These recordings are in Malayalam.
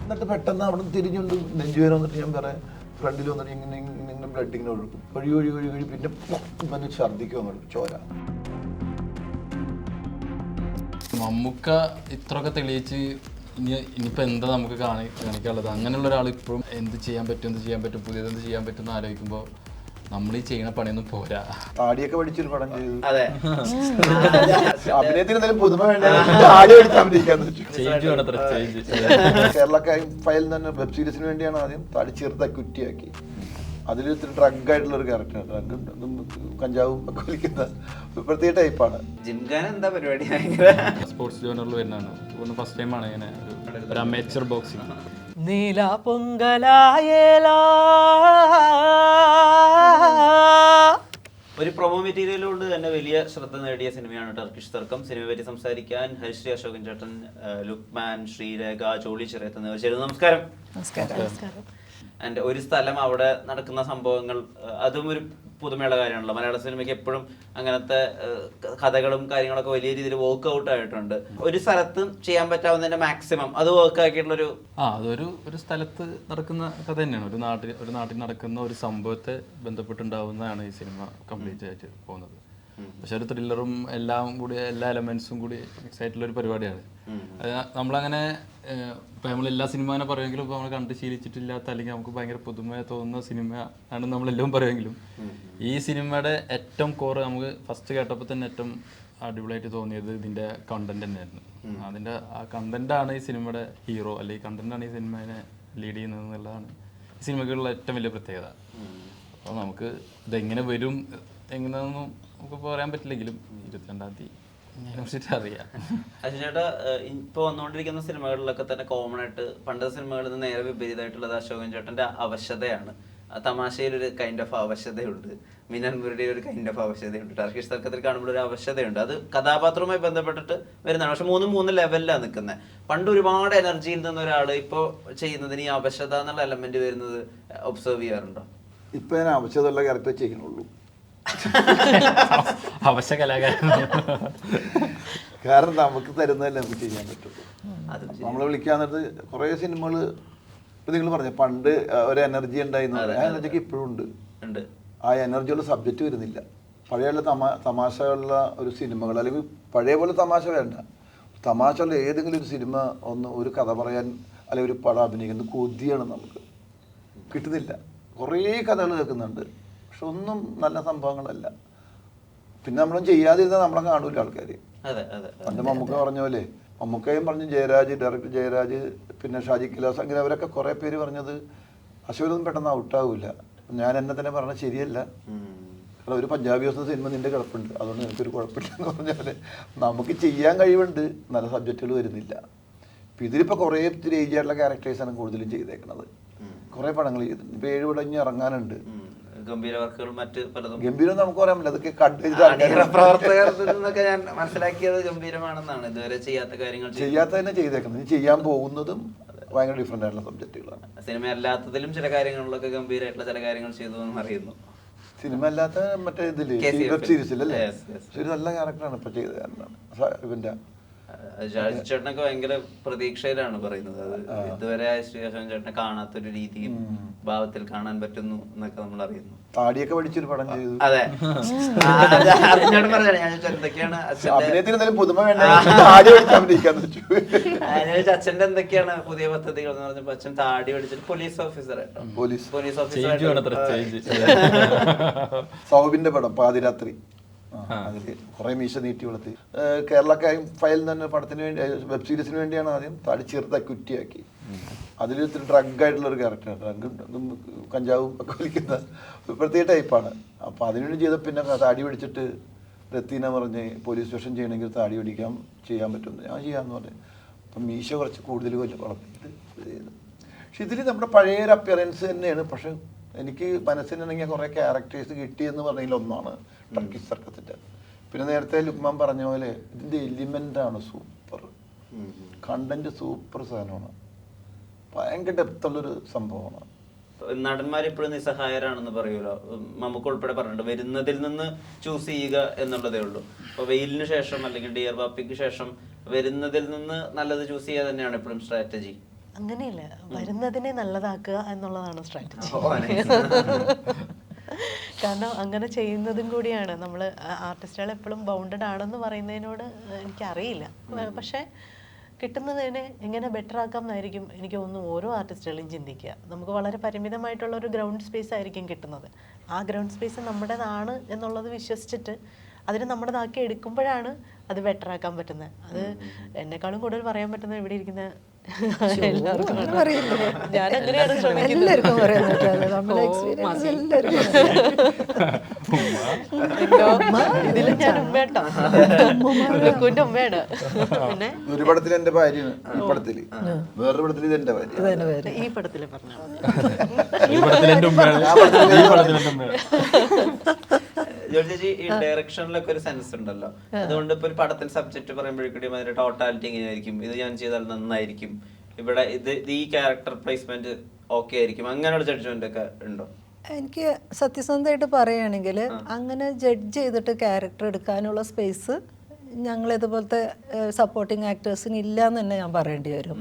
എന്നിട്ട് പെട്ടെന്ന് അവിടെ നിന്ന് തിരിഞ്ഞുകൊണ്ട് നെഞ്ചുവേന വന്നിട്ട് ഞാൻ പറയാം ഫ്രണ്ടിൽ വന്നിട്ട് ഇങ്ങനെ ബ്ലഡ് ഇങ്ങനെ ഒഴുക്കും ഒഴുകി പിന്നെ ഛർദ്ദിക്കും അങ്ങോട്ട് ചോര. മമ്മൂക്ക ഇത്രയൊക്കെ തെളിയിച്ച് ഇനിയിപ്പോൾ എന്താ നമുക്ക് കാണിക്കാനുള്ളത്? അങ്ങനെയുള്ള ഒരാൾ ഇപ്പോഴും എന്ത് ചെയ്യാൻ പറ്റും പുതിയതെന്ത് ചെയ്യാൻ പറ്റും എന്ന് ആലോചിക്കുമ്പോൾ നമ്മൾ ഈ ചെയ്യണ പണിയൊന്നും പോരാ. താടിയൊക്കെ പഠിച്ചൊരു പടം ചെയ്തു. അതെ, അഭിനയത്തിന് എന്തായാലും പുതുമ വേണ്ട, താടി പഠിച്ച് അഭിനയിക്കാന്ന് വെച്ചു. കേരള ഫയൽ തന്നെ വെബ് സീരീസിന് വേണ്ടിയാണ് ആദ്യം താടി ചെറുതാക്കി കുറ്റിയാക്കി. അതിൽ ഇത്തിരി ഡ്രഗ് ആയിട്ടുള്ള ഒരു ക്യാരക്ടർ, കഞ്ചാവും ഒക്കെ വലിക്കുന്ന പ്രത്യേക ടൈപ്പാണ്. ജിംഖാന എന്താ പരിപാടി? സ്പോർട്സ് ജോണറിൽ വരുന്നതാണ്. ഫസ്റ്റ് ടൈമാണ് ഇങ്ങനെ ഒരു അമേച്ചർ ബോക്സിംഗ്. നീല പൊങ്കലായേല ഒരു പ്രൊമോ മെറ്റീരിയൽ കൊണ്ട് തന്നെ വലിയ ശ്രദ്ധ നേടിയ സിനിമയാണ് ടർക്കിഷ് തർക്കം. സിനിമയെ പറ്റി സംസാരിക്കാൻ ഹരിശ്രീ അശോകൻ ചേട്ടൻ, ലുക്മാൻ, ശ്രീരേഖ, ജോളി ചെറിയത്ത് എന്നിവർ ചേരുന്നു. നമസ്കാരം. ആൻഡ് ഒരു സ്ഥലം, അവിടെ നടക്കുന്ന സംഭവങ്ങൾ, അതും ഒരു പുതുമയുള്ള കാര്യമാണല്ലോ. മലയാള സിനിമയ്ക്ക് എപ്പോഴും അങ്ങനത്തെ കഥകളും കാര്യങ്ങളൊക്കെ വലിയ രീതിയിൽ വർക്ക് ഔട്ട് ആയിട്ടുണ്ട്. ഒരു സ്ഥലത്ത് ചെയ്യാൻ പറ്റാവുന്നതിന്റെ മാക്സിമം അത് വർക്ക് ആക്കിയിട്ടുള്ളൊരു അതൊരു സ്ഥലത്ത് നടക്കുന്ന കഥ തന്നെയാണ്. ഒരു നാട്ടിൽ നടക്കുന്ന ഒരു സംഭവത്തെ ബന്ധപ്പെട്ടുണ്ടാവുന്നതാണ് ഈ സിനിമ കംപ്ലീറ്റ് ആയിട്ട് പോകുന്നത്. പക്ഷെ ഒരു ത്രില്ലറും എല്ലാം കൂടി, എല്ലാ എലമെന്റ്സും കൂടി മിക്സ് ആയിട്ടുള്ള ഒരു പരിപാടിയാണ്. നമ്മളങ്ങനെ ഇപ്പം നമ്മൾ എല്ലാ സിനിമ പറയുമെങ്കിലും ഇപ്പോൾ നമ്മൾ കണ്ട് ശീലിച്ചിട്ടില്ലാത്ത അല്ലെങ്കിൽ നമുക്ക് ഭയങ്കര പുതുമ തോന്നുന്ന സിനിമ ആണ് നമ്മളെല്ലാം പറയുമെങ്കിലും ഈ സിനിമയുടെ ഏറ്റവും കോറ് നമുക്ക് ഫസ്റ്റ് കേട്ടപ്പോൾ തന്നെ ഏറ്റവും അടിപൊളിയായിട്ട് തോന്നിയത് ഇതിൻ്റെ കണ്ടന്റ് തന്നെയായിരുന്നു. അതിൻ്റെ ആ കണ്ടന്റാണ് ഈ സിനിമയുടെ ഹീറോ, അല്ലെങ്കിൽ കണ്ടന്റാണ് ഈ സിനിമയെ ലീഡ് ചെയ്യുന്നത് എന്നുള്ളതാണ് ഈ സിനിമയ്ക്കുള്ള ഏറ്റവും വലിയ പ്രത്യേകത. അപ്പോൾ നമുക്ക് ഇതെങ്ങനെ വരും എങ്ങനെയൊന്നും നമുക്ക് പറയാൻ പറ്റില്ലെങ്കിലും 22-ാം തീയതി അറിയാം. അശ്വചേട്ടാ, ഇപ്പൊ വന്നുകൊണ്ടിരിക്കുന്ന സിനിമകളിലൊക്കെ തന്നെ കോമൺ ആയിട്ട് പണ്ടത്തെ സിനിമകളിൽ നിന്ന് നേരെ വിപരീതമായിട്ടുള്ളത് അശോകൻ ചേട്ടന്റെ അവശതയാണ്. തമാശയിൽ ഒരു കൈൻഡ് ഓഫ് അവശതയുണ്ട്, മിനൻമുരുടെ ഒരു കൈൻഡ് ഓഫ് അവശതയുണ്ട്, ടർക്കിഷ് തർക്കത്തിൽ കാണുമ്പോൾ ഒരു അവശതയുണ്ട്. അത് കഥാപാത്രവുമായി ബന്ധപ്പെട്ടിട്ട് വരുന്നതാണ്. പക്ഷെ മൂന്ന് ലെവലിലാണ് നിൽക്കുന്നത്. പണ്ട് ഒരുപാട് എനർജിയിൽ നിന്ന് ഒരാൾ ഇപ്പോൾ ചെയ്യുന്നതിന് ഈ അവശത എന്നുള്ള എലമെന്റ് വരുന്നത് ഒബ്സർവ് ചെയ്യാറുണ്ടോ? ഇപ്പൊ ഞാൻ അവശതയുള്ള ക്യാരക്ടർ ചെയ്യുന്നുള്ളൂ. അവശ കലാകാരൻ. കാരണം നമുക്ക് തരുന്നതല്ലേ നമുക്ക് ചെയ്യാൻ പറ്റുള്ളൂ. നമ്മളെ വിളിക്കാൻ നേരത്ത് കുറേ സിനിമകൾ ഇപ്പൊ നിങ്ങൾ പറഞ്ഞ പണ്ട് ഒരു എനർജി ഉണ്ടായിരുന്നു, ആ എനർജിക്ക് ഇപ്പോഴും ഉണ്ട്. ആ എനർജിയുള്ള സബ്ജക്റ്റ് വരുന്നില്ല. പഴയുള്ള തമാശയുള്ള ഒരു സിനിമകൾ, അല്ലെങ്കിൽ പഴയ പോലെ തമാശ വേണ്ട, തമാശയുള്ള ഏതെങ്കിലും ഒരു സിനിമ ഒരു കഥ പറയാൻ അല്ലെങ്കിൽ ഒരു പടം അഭിനയിക്കുന്നത് കൊതിയാണ്. നമുക്ക് കിട്ടുന്നില്ല. കുറേ കഥകൾ കേൾക്കുന്നുണ്ട്, പക്ഷെ ഒന്നും നല്ല സംഭവങ്ങളല്ല. പിന്നെ നമ്മളും ചെയ്യാതിരുന്നാൽ നമ്മളെ കാണൂല ആൾക്കാർ. പണ്ട് മമ്മൂക്ക പറഞ്ഞ പോലെ, മമ്മൂക്കയും പറഞ്ഞു, ഡയറക്ടർ ജയരാജ്, പിന്നെ ഷാജി കൈലാസ്, അങ്ങനെ അവരൊക്കെ കുറേ പേര് പറഞ്ഞത് അശോകനൊന്നും പെട്ടെന്ന് ഔട്ടാവില്ല. ഞാൻ എന്നെ തന്നെ പറഞ്ഞത് ശരിയല്ല. കാരണം ഒരു പഞ്ചാബി ദിവസം സിനിമ നിന്റെ കിടപ്പുണ്ട്, അതുകൊണ്ട് എനിക്കൊരു കുഴപ്പമില്ല എന്ന് പറഞ്ഞ പോലെ നമുക്ക് ചെയ്യാൻ കഴിവുണ്ട്, നല്ല സബ്ജക്റ്റുകൾ വരുന്നില്ല. ഇപ്പം ഇതിലിപ്പോൾ കുറേ ഇത്തിരി ഏജ് ആയിട്ടുള്ള ക്യാരക്ടേഴ്സാണ് കൂടുതലും ചെയ്തേക്കുന്നത്. കുറേ പടങ്ങൾ ചെയ്തിട്ടുണ്ട്. ഇപ്പോൾ 7 പടം ഇനി ഇറങ്ങാനുണ്ട്. ഗംഭീര വർക്കുകൾ മറ്റ് പലതും. ഗംഭീരം നമുക്ക് പറയാൻ പറ്റില്ല, അതൊക്കെ പ്രവർത്തകർ ഞാൻ മനസ്സിലാക്കിയത് ഗംഭീരമാണെന്നാണ്. ഇതുവരെ ചെയ്യാത്ത കാര്യങ്ങൾ ചെയ്യാത്തതന്നെ ചെയ്തേക്കുന്നത്. ചെയ്യാൻ പോകുന്നതും ഭയങ്കര ഡിഫറെന്റ് ആയിട്ടുള്ള സബ്ജക്റ്റുകളാണ്. സിനിമ അല്ലാത്തതിലും ചില കാര്യങ്ങളിലൊക്കെ ഗംഭീരമായിട്ടുള്ള ചില കാര്യങ്ങൾ ചെയ്തു എന്ന് അറിയുന്നു. സിനിമ അല്ലാത്ത മറ്റേ ഇതില് വെബ് സീരീസിലല്ലേ ഒരു നല്ല ക്യാരക്ടറാണ് ഇപ്പൊ ചെയ്ത ഇവന്റെ. ചേട്ടനൊക്കെ ഭയങ്കര പ്രതീക്ഷയിലാണ് പറയുന്നത്. അത് ഇതുവരെ ശ്രീഹർഷൻ ചേട്ടനെ കാണാത്തൊരു രീതിയിൽ ഭാവത്തിൽ കാണാൻ പറ്റുന്നു എന്നൊക്കെ നമ്മൾ അറിയുന്നു. താടിയൊക്കെ പഠിച്ചൊരു പടം ചെയ്തു. അതെ, ചേട്ടൻ പറഞ്ഞാണ് ഞാൻ എന്തൊക്കെയാണ് അഭിനയത്തിന് എന്തായാലും പുതുമ വേണ്ട, താടി പഠിച്ച് അഭിനയിക്കാന്ന് വെച്ചു. അച്ഛന്റെ എന്തൊക്കെയാണ് പുതിയ പദ്ധതികൾ എന്ന് പറഞ്ഞപ്പോ അച്ഛൻ താടി പഠിച്ചിട്ട് പോലീസ് ഓഫീസർ ആയിട്ടോ. Police officer. സൗബിന്റെ പടം പാതിരാത്രി, അതില് കുറെ മീശ നീട്ടി വളർത്തി. കേരള ഫയൽ തന്നെ പടത്തിന് വേണ്ടി, വെബ് സീരീസിന് വേണ്ടിയാണ് ആദ്യം താടി ചെറുതാക്കി കുറ്റിയാക്കി. അതിൽ ഇത്തിരി ഡ്രഗ് ആയിട്ടുള്ള ഒരു ക്യാരക്ടർ, കഞ്ചാവും ഒക്കെ വലിക്കുന്ന പ്രത്യേക ടൈപ്പാണ്. അപ്പം അതിനുവേണ്ടി ചെയ്ത പിന്നെ താടി പിടിച്ചിട്ട് രത്തീന പറഞ്ഞ് പോലീസ് സ്റ്റേഷൻ ചെയ്യണമെങ്കിൽ താടി പിടിക്കാൻ ചെയ്യാൻ പറ്റുമെന്ന്. ഞാൻ ചെയ്യാമെന്ന് പറഞ്ഞു. അപ്പം മീശ കുറച്ച് കൂടുതൽ വളർത്തിയിട്ട് ചെയ്തു. പക്ഷെ ഇതിൽ നമ്മുടെ പഴയൊരു അപ്പിയറൻസ് തന്നെയാണ്. പക്ഷെ എനിക്ക് മനസ്സിനുണ്ടെങ്കിൽ കുറേ ക്യാരക്ടേഴ്സ് കിട്ടിയെന്ന് പറഞ്ഞതിൽ ഒന്നാണ് ടർക്കിഷ് തർക്കത്തിൻ്റെ. പിന്നെ നേരത്തെ ലുക്മാൻ പറഞ്ഞ പോലെ ഇതിൻ്റെ എലിമെൻ്റാണ് സൂപ്പർ, കണ്ടന്റ് സൂപ്പർ സാധനമാണ്, ഭയങ്കര ഡെപ്തുള്ളൊരു സംഭവമാണ്. നടന്മാരിപ്പോഴും നിസ്സഹായരാണെന്ന് പറയുമല്ലോ. നമുക്ക് ഉൾപ്പെടെ പറഞ്ഞിട്ടുണ്ട്, വരുന്നതിൽ നിന്ന് ചൂസ് ചെയ്യുക എന്നുള്ളതേ ഉള്ളൂ. അപ്പോൾ വെയിലിന് ശേഷം അല്ലെങ്കിൽ ഡിയർ പാപ്പിക്ക് ശേഷം വരുന്നതിൽ നിന്ന് നല്ലത് ചൂസ് ചെയ്യുക തന്നെയാണ് എപ്പോഴും സ്ട്രാറ്റജി. അങ്ങനെയല്ല, വരുന്നതിനെ നല്ലതാക്കുക എന്നുള്ളതാണ് സ്ട്രാറ്റജി. കാരണം അങ്ങനെ ചെയ്യുന്നതും കൂടിയാണ്. നമ്മൾ ആർട്ടിസ്റ്റുകൾ എപ്പോഴും ബൗണ്ടഡ് ആണെന്ന് പറയുന്നതിനോട് എനിക്കറിയില്ല. പക്ഷേ കിട്ടുന്നതിനെ എങ്ങനെ ബെറ്റർ ആക്കാം എന്നായിരിക്കും എനിക്ക് തോന്നുന്നു ഓരോ ആർട്ടിസ്റ്റുകളും ചിന്തിക്കുക. നമുക്ക് വളരെ പരിമിതമായിട്ടുള്ള ഒരു ഗ്രൗണ്ട് സ്പേസ് ആയിരിക്കും കിട്ടുന്നത്. ആ ഗ്രൗണ്ട് സ്പേസ് നമ്മുടേതാണ് എന്നുള്ളത് വിശ്വസിച്ചിട്ട് അതിന് നമ്മുടേതാക്കി എടുക്കുമ്പോഴാണ് അത് ബെറ്റർ ആക്കാൻ പറ്റുന്നത്. അത് എന്നെക്കാളും കൂടുതൽ പറയാൻ പറ്റുന്നത് ഇവിടെ ഇരിക്കുന്ന എല്ലാവർക്കും. ഞാൻ അങ്ങനെയാണ് ശ്രമിക്കുന്നത്. ഇതിലും ഞാൻ ഉമ്മേട്ടോ, ലുക്കുവിന്റെ ഉമ്മയാണ്. പിന്നെ ഒരു പടത്തിൽ എന്റെ ഭാര്യയാണ്, ഈ പടത്തില് വേറൊരു പടത്തിൽ ഇത് എന്റെ ഭാര്യ. ഈ പടത്തില് പറഞ്ഞാൽ ജോർജി, ഈ ഡയറക്ഷനിലൊക്കെ ഒരു സെൻസ് ഉണ്ടല്ലോ. അതുകൊണ്ട് ഇപ്പൊ ഒരു പടത്തിന്റെ സബ്ജക്ട് പറയുമ്പോഴേക്കും അതിന്റെ ടോട്ടാലിറ്റി എങ്ങനെയായിരിക്കും, ഇത് ഞാൻ ചെയ്താൽ നന്നായിരിക്കും, ഇവിടെ ഇത് ഈ ക്യാരക്ടർ പ്ലേസ്മെന്റ് ഓക്കെ ആയിരിക്കും, അങ്ങനെയുള്ള ജഡ്ജ്മെന്റ് ഒക്കെ ഉണ്ടോ? എനിക്ക് സത്യസന്ധമായിട്ട് പറയുകയാണെങ്കിൽ അങ്ങനെ ജഡ്ജ് ചെയ്തിട്ട് ക്യാരക്ടർ എടുക്കാനുള്ള സ്പേസ് ഞങ്ങളിതുപോലത്തെ സപ്പോർട്ടിങ് ആക്ടേഴ്സിന് ഇല്ല എന്ന് തന്നെ ഞാൻ പറയേണ്ടി വരും.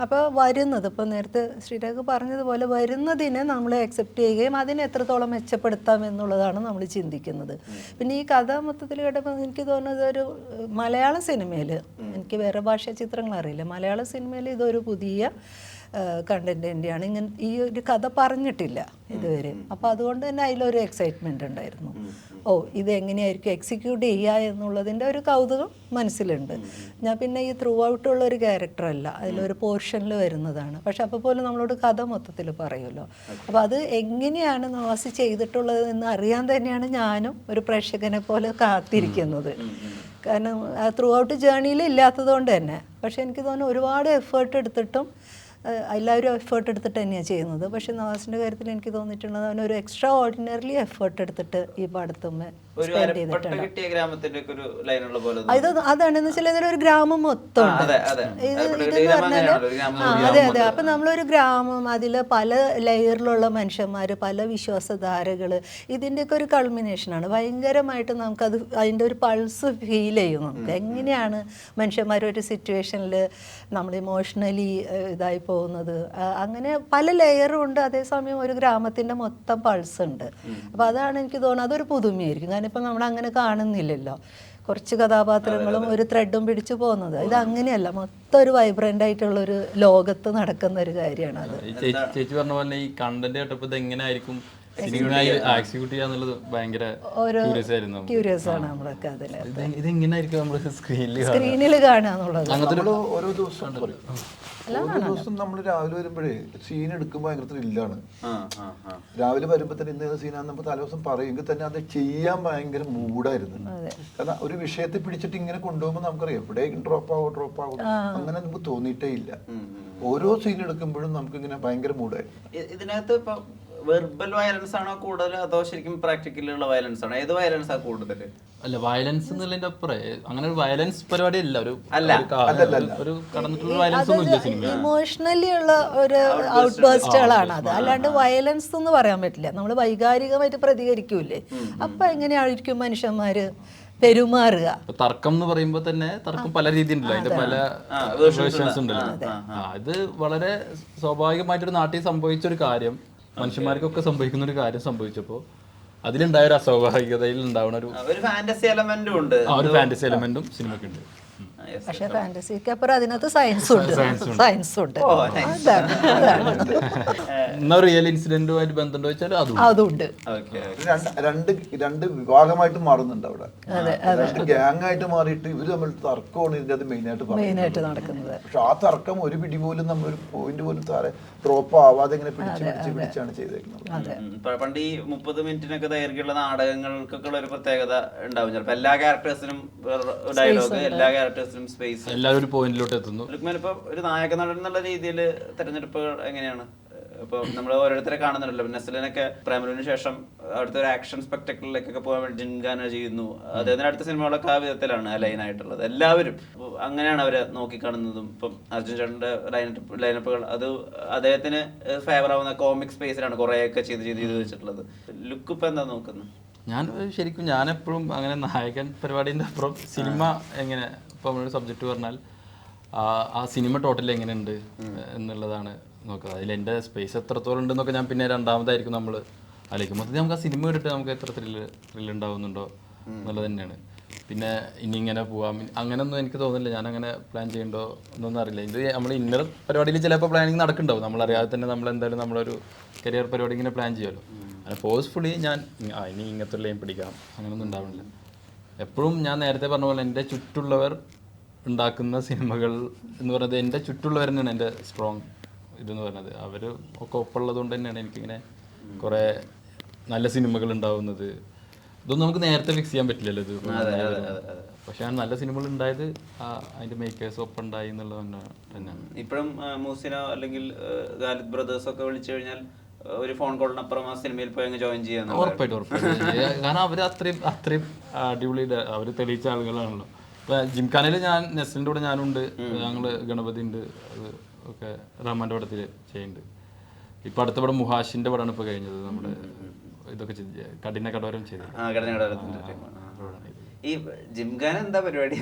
അപ്പോൾ വരുന്നത്, ഇപ്പോൾ നേരത്തെ ശ്രീരേഖ പറഞ്ഞതുപോലെ വരുന്നതിനെ നമ്മൾ അക്സെപ്റ്റ് ചെയ്യുകയും അതിനെ എത്രത്തോളം മെച്ചപ്പെടുത്താം എന്നുള്ളതാണ് നമ്മൾ ചിന്തിക്കുന്നത്. പിന്നെ ഈ കഥ മൊത്തത്തിൽ കേട്ടപ്പോൾ എനിക്ക് തോന്നുന്നത് ഒരു മലയാള സിനിമയിൽ, എനിക്ക് വേറെ ഭാഷാ ചിത്രങ്ങൾ അറിയില്ല, മലയാള സിനിമയിൽ ഇതൊരു പുതിയ കണ്ടന്റ് തന്നെയാണ്. ഇങ്ങനെ ഈ ഒരു കഥ പറഞ്ഞിട്ടില്ല ഇതുവരെ. അപ്പോൾ അതുകൊണ്ട് തന്നെ അതിലൊരു എക്സൈറ്റ്മെൻ്റ് ഉണ്ടായിരുന്നു. ഓ, ഇത് എങ്ങനെയായിരിക്കും എക്സിക്യൂട്ട് ചെയ്യുക എന്നുള്ളതിൻ്റെ ഒരു കൗതുകം മനസ്സിലുണ്ട്. ഞാൻ പിന്നെ ഈ ത്രൂ ഔട്ടുള്ള ഒരു ക്യാരക്ടറല്ല, അതിലൊരു പോർഷനിൽ വരുന്നതാണ്. പക്ഷെ അപ്പോൾ പോലും നമ്മളോട് കഥ മൊത്തത്തിൽ പറയുമല്ലോ. അപ്പോൾ അത് എങ്ങനെയാണ് നവാസ് ചെയ്തിട്ടുള്ളത് എന്ന് അറിയാൻ തന്നെയാണ് ഞാനും ഒരു പ്രേക്ഷകനെ പോലെ കാത്തിരിക്കുന്നത്. കാരണം ത്രൂ ഔട്ട് ജേണിയിൽ ഇല്ലാത്തത് കൊണ്ട് തന്നെ. പക്ഷെ എനിക്ക് തോന്നുന്നു ഒരുപാട് എഫേർട്ട് എടുത്തിട്ടും എല്ലാവരും എഫേർട്ട് എടുത്തിട്ട് തന്നെയാണ് ചെയ്യുന്നത്. പക്ഷെ നവാസിൻ്റെ കാര്യത്തിൽ എനിക്ക് തോന്നിയിട്ടുള്ളത് അവനൊരു എക്സ്ട്രാ ഓർഡിനറിലി എഫേർട്ട് എടുത്തിട്ട് ഈ പടത്തുമ്മ സ്പെൻഡ് ചെയ്തിട്ടുണ്ട്. അതാണെന്ന് വെച്ചാൽ ഇതിലൊരു ഗ്രാമം മൊത്തം ഉണ്ട്. ഇതെന്ന് പറഞ്ഞാൽ അതെ അതെ. അപ്പം നമ്മളൊരു ഗ്രാമം, അതിൽ പല ലെയറിലുള്ള മനുഷ്യന്മാർ, പല വിശ്വാസധാരകൾ, ഇതിൻ്റെയൊക്കെ ഒരു കൾമിനേഷനാണ്. ഭയങ്കരമായിട്ട് നമുക്കത് അതിൻ്റെ ഒരു പൾസ് ഫീൽ ചെയ്യും. നമുക്ക് എങ്ങനെയാണ് മനുഷ്യന്മാർ ഒരു സിറ്റുവേഷനിൽ നമ്മൾ ഇമോഷണലി ഇതായി പോകുന്നത്, അങ്ങനെ പല ലെയറും ഉണ്ട്. അതേസമയം ഒരു ഗ്രാമത്തിൻ്റെ മൊത്തം പൾസ് ഉണ്ട്. അപ്പോൾ അതാണ് എനിക്ക് തോന്നുന്നത് അതൊരു പുതുമയായിരിക്കും. കാരണം ഇപ്പം നമ്മളങ്ങനെ കാണുന്നില്ലല്ലോ, കുറച്ച് കഥാപാത്രങ്ങളും ഒരു ത്രെഡും പിടിച്ചു പോകുന്നത്. ഇത് അങ്ങനെയല്ല, മൊത്തം ഒരു വൈബ്രന്റ് ആയിട്ടുള്ള ഒരു ലോകത്ത് നടക്കുന്ന ഒരു കാര്യമാണ് അത്. ചേച്ചി പറഞ്ഞ പോലെ ഈ കണ്ടന്റ് കേട്ടപ്പോൾ ഇത് എങ്ങനെയായിരിക്കും എക്സിക്യൂട്ട് ചെയ്യാന്നുള്ളത് ഭയങ്കര ക്യൂരിയസ് ആണ് നമ്മളൊക്കെ അതിൽ. ഇതെങ്ങനെയായിരിക്കും നമ്മൾ സ്ക്രീനിൽ കാണുക എന്നുള്ളത്. ഓരോ ദിവസം നമ്മൾ രാവിലെ വരുമ്പോഴേ സീൻ എടുക്കുമ്പോൾ ഭയങ്കര ത്രില്ലാണ്. രാവിലെ വരുമ്പോ തന്നെ ഇന്ന സീനാന്ന് നമുക്ക് തലേദിവസം പറയുമെങ്കിൽ തന്നെ അത് ചെയ്യാൻ ഭയങ്കര മൂഡായിരുന്നു. കാരണം ഒരു വിഷയത്തെ പിടിച്ചിട്ട് ഇങ്ങനെ കൊണ്ടുപോകുമ്പോൾ നമുക്കറിയാം എവിടെയെങ്കിലും ഡ്രോപ്പ് ആവും അങ്ങനെ നമുക്ക് തോന്നിയിട്ടേ ഇല്ല. ഓരോ സീൻ എടുക്കുമ്പോഴും നമുക്ക് ഇങ്ങനെ ഭയങ്കര മൂഡായിരുന്നു. ഇതിനകത്ത് ഇപ്പൊ വെർബൽ വയലൻസ് ആണോ കൂടുതൽ, അതോ ശരിക്കും പ്രാക്ടിക്കലുള്ള വയലൻസ് ആണോ? ഏത് വയലൻസ് ആണ് കൂടുതൽ? അല്ല, വയലൻസ് എന്നുള്ളതിന്റെ അപ്പുറം അങ്ങനെ ഒരു വയലൻസ് പരിപാടി അല്ല. ഒരു കടന്നിട്ടുള്ള വയലൻസ് ഒന്നും ഇല്ല സിനിമ. ഇമോഷണലി ഉള്ള ഒരു ഔട്ട് ബേസ്റ്റുകളാണ് അത്. അല്ലാണ്ട് വയലൻസ് എന്ന് പറയാൻ പറ്റില്ല. നമ്മൾ വൈകാരികമായിട്ട് പ്രതികരിക്കൂലേ, അപ്പൊ എങ്ങനെയായിരിക്കും മനുഷ്യന്മാര് പെരുമാറുക? തർക്കം എന്ന് പറയുമ്പോ തന്നെ തർക്കം പല രീതി ഉണ്ടല്ലോ, അതിന്റെ പല വേർഷൻസ് ഉണ്ടല്ലോ. ഇത് വളരെ സ്വാഭാവികമായിട്ടൊരു നാട്ടിൽ സംഭവിച്ച ഒരു കാര്യം, മനുഷ്യന്മാർക്കൊക്കെ സംഭവിക്കുന്ന ഒരു കാര്യം സംഭവിച്ചപ്പോൾ അതിലുണ്ടായ ഒരു അസ്വാഭാവികതയിൽ ഉണ്ടാവുന്ന ഒരു ഫാന്റസി എലമെന്റും ഉണ്ട്. ഒരു ഫാന്റസി എലമെന്റും സിനിമയ്ക്കുണ്ട്. പക്ഷെ ഫാന്റസിക്ക് അപ്പുറം അതിനകത്ത് സയൻസ് ഉണ്ട്. എന്നാ റിയൽ ഇൻസിഡന്റുമായിട്ട് ബന്ധമുണ്ടോ വെച്ചാൽ അതുണ്ട്. രണ്ട് വിഭാഗമായിട്ട് മാറുന്നുണ്ട് അവിടെ. ഗ്യാങ് ആയിട്ട് മാറിയിട്ട് ഇവര് തമ്മിൽ തർക്കമാണ് ഇതിന്റെ അത് മെയിനായിട്ട് നടക്കുന്നത്. പക്ഷെ ആ തർക്കം ഒരു പിടി പോലും നമ്മളൊരു പോയിന്റ് പോലും താരെ ഡ്രോപ്പ് ആവാതെ ഇങ്ങനെ പിടിച്ചാണ് ചെയ്തേക്കുന്നത്. പണ്ട് ഈ 30 മിനിറ്റിനൊക്കെ ദൈർഘ്യമുള്ള നാടകങ്ങൾക്കൊക്കെ ഉള്ള ഒരു പ്രത്യേകത ഉണ്ടാവും. ചിലപ്പോൾ എല്ലാ ക്യാരക്ടേഴ്സിനും ഡയലോഗ്, എല്ലാ ക്യാരക്ടേഴ്സിനും സ്പേസ്, എല്ലാവരും ഒരു പോയിന്റിലോട്ട് എത്തുന്നു. ലുക്മാൻ, ഇപ്പൊ ഒരു നായക നടൻ എന്നുള്ള രീതിയിൽ തെരഞ്ഞെടുപ്പുകൾ എങ്ങനെയാണ്? ഇപ്പൊ നമ്മൾ ഓരോരുത്തരെ കാണുന്നുണ്ടല്ലോ. നെസ്ലിനൊക്കെ പ്രേമലുവിന് ശേഷം അടുത്തൊരു ആക്ഷൻ സ്പെക്ടക്കിളിലേക്കൊക്കെ പോകാൻ വേണ്ടി ജിൻഗാന ചെയ്യുന്നു. അദ്ദേഹത്തിന്റെ അടുത്ത സിനിമകളൊക്കെ ആ വിധത്തിലാണ് അലൈൻ ആയിട്ടുള്ളത്. എല്ലാവരും അങ്ങനെയാണ് അവരെ നോക്കിക്കാണുന്നതും. ഇപ്പം അർജുൻ ചേട്ടന്റെ ലൈനപ്പുകൾ അത് അദ്ദേഹത്തിന് ഫേവർ ആവുന്ന കോമിക് സ്പേസിലാണ് കുറെയൊക്കെ ചെയ്ത് വെച്ചിട്ടുള്ളത്. ലുക്ക് ഇപ്പൊ എന്താ നോക്കുന്നത്? ഞാൻ എപ്പോഴും അങ്ങനെ നായകൻ പരിപാടിന്റെ അപ്പുറം സിനിമ എങ്ങനെ, ഇപ്പൊ നമ്മളൊരു സബ്ജക്ട് പറഞ്ഞാൽ ആ സിനിമ ടോട്ടൽ എങ്ങനെയുണ്ട് എന്നുള്ളതാണ് നോക്കുക. അതിൽ എൻ്റെ സ്പേസ് എത്രത്തോളം ഉണ്ടെന്നൊക്കെ ഞാൻ പിന്നെ രണ്ടാമതായിരിക്കും നമ്മൾ ആലോചിക്കും. മൊത്തത്തിൽ നമുക്ക് ആ സിനിമ കണ്ടിട്ട് നമുക്ക് എത്ര ത്രില്ല് ഉണ്ടാവുന്നുണ്ടോ എന്നുള്ളത് തന്നെയാണ്. പിന്നെ ഇനി ഇങ്ങനെ പോവാം അങ്ങനെയൊന്നും എനിക്ക് തോന്നുന്നില്ല. ഞാനങ്ങനെ പ്ലാൻ ചെയ്യണ്ടോ എന്നൊന്നും അറിയില്ല. ഇത് നമ്മൾ ഇന്നർ പരിപാടിയിൽ ചിലപ്പോൾ പ്ലാനിങ് നടക്കുന്നുണ്ടാവും. നമ്മളറിയാതെ തന്നെ നമ്മളെന്തായാലും നമ്മളൊരു കരിയർ പരിപാടി ഇങ്ങനെ പ്ലാൻ ചെയ്യുമല്ലോ. അങ്ങനെ ഫോഴ്സ്ഫുള്ളി ഞാൻ ഇനി ഇങ്ങനത്തെ ലൈൻ പിടിക്കാം അങ്ങനെയൊന്നും ഉണ്ടാവുന്നില്ല. എപ്പോഴും ഞാൻ നേരത്തെ പറഞ്ഞ പോലെ എൻ്റെ ചുറ്റുള്ളവർ ഉണ്ടാക്കുന്ന സിനിമകൾ എന്ന് പറയുന്നത് എൻ്റെ ചുറ്റുള്ളവർ തന്നെയാണ് എൻ്റെ സ്ട്രോങ് ഇതെന്ന് പറയുന്നത്. അവർ ഒക്കെ ഒപ്പമുള്ളത് കൊണ്ട് തന്നെയാണ് എനിക്കിങ്ങനെ കുറേ നല്ല സിനിമകൾ ഉണ്ടാവുന്നത്. ഇതൊന്നും നമുക്ക് നേരത്തെ ഫിക്സ് ചെയ്യാൻ പറ്റില്ലല്ലോ ഇത്. പക്ഷെ ആ നല്ല സിനിമകൾ ഉണ്ടായത് അതിന്റെ മേക്കേഴ്സ് ഒപ്പം ഉണ്ടായി എന്നുള്ളത് തന്നെയാണ്. ഇപ്പോഴും മൂസിനോ അല്ലെങ്കിൽ ഗാലിദ് ബ്രദേഴ്സ് ഒക്കെ വിളിച്ചു കഴിഞ്ഞാൽ ഒരു ഫോൺ കോളിനപ്പുറം ആ സിനിമയിൽ പോയി അങ്ങ് ജോയിൻ ചെയ്യാൻ ഉറപ്പായിട്ടും കാരണം അവർ അത്രയും അടിപൊളി അവർ തെളിയിച്ച ആളുകളാണല്ലോ. ഇപ്പൊ ജിംഖാനയിൽ ഞാൻ നെസ്ലിൻ്റെ കൂടെ ഞാനുണ്ട്, ഞങ്ങള് ഗണപതി ഉണ്ട്, അത് ഒക്കെ റഹ്മാന്റെ പടത്തിൽ ചെയ്യുന്നുണ്ട്. ഇപ്പൊ അടുത്ത പടം മുഹാഷിന്റെ പടമാണ് ഇപ്പൊ കഴിഞ്ഞത്. നമ്മുടെ ഇതൊക്കെ കഠിന കടോരം ചെയ്തത്. ഈ ജിംഖാന എന്താ പരിപാടി?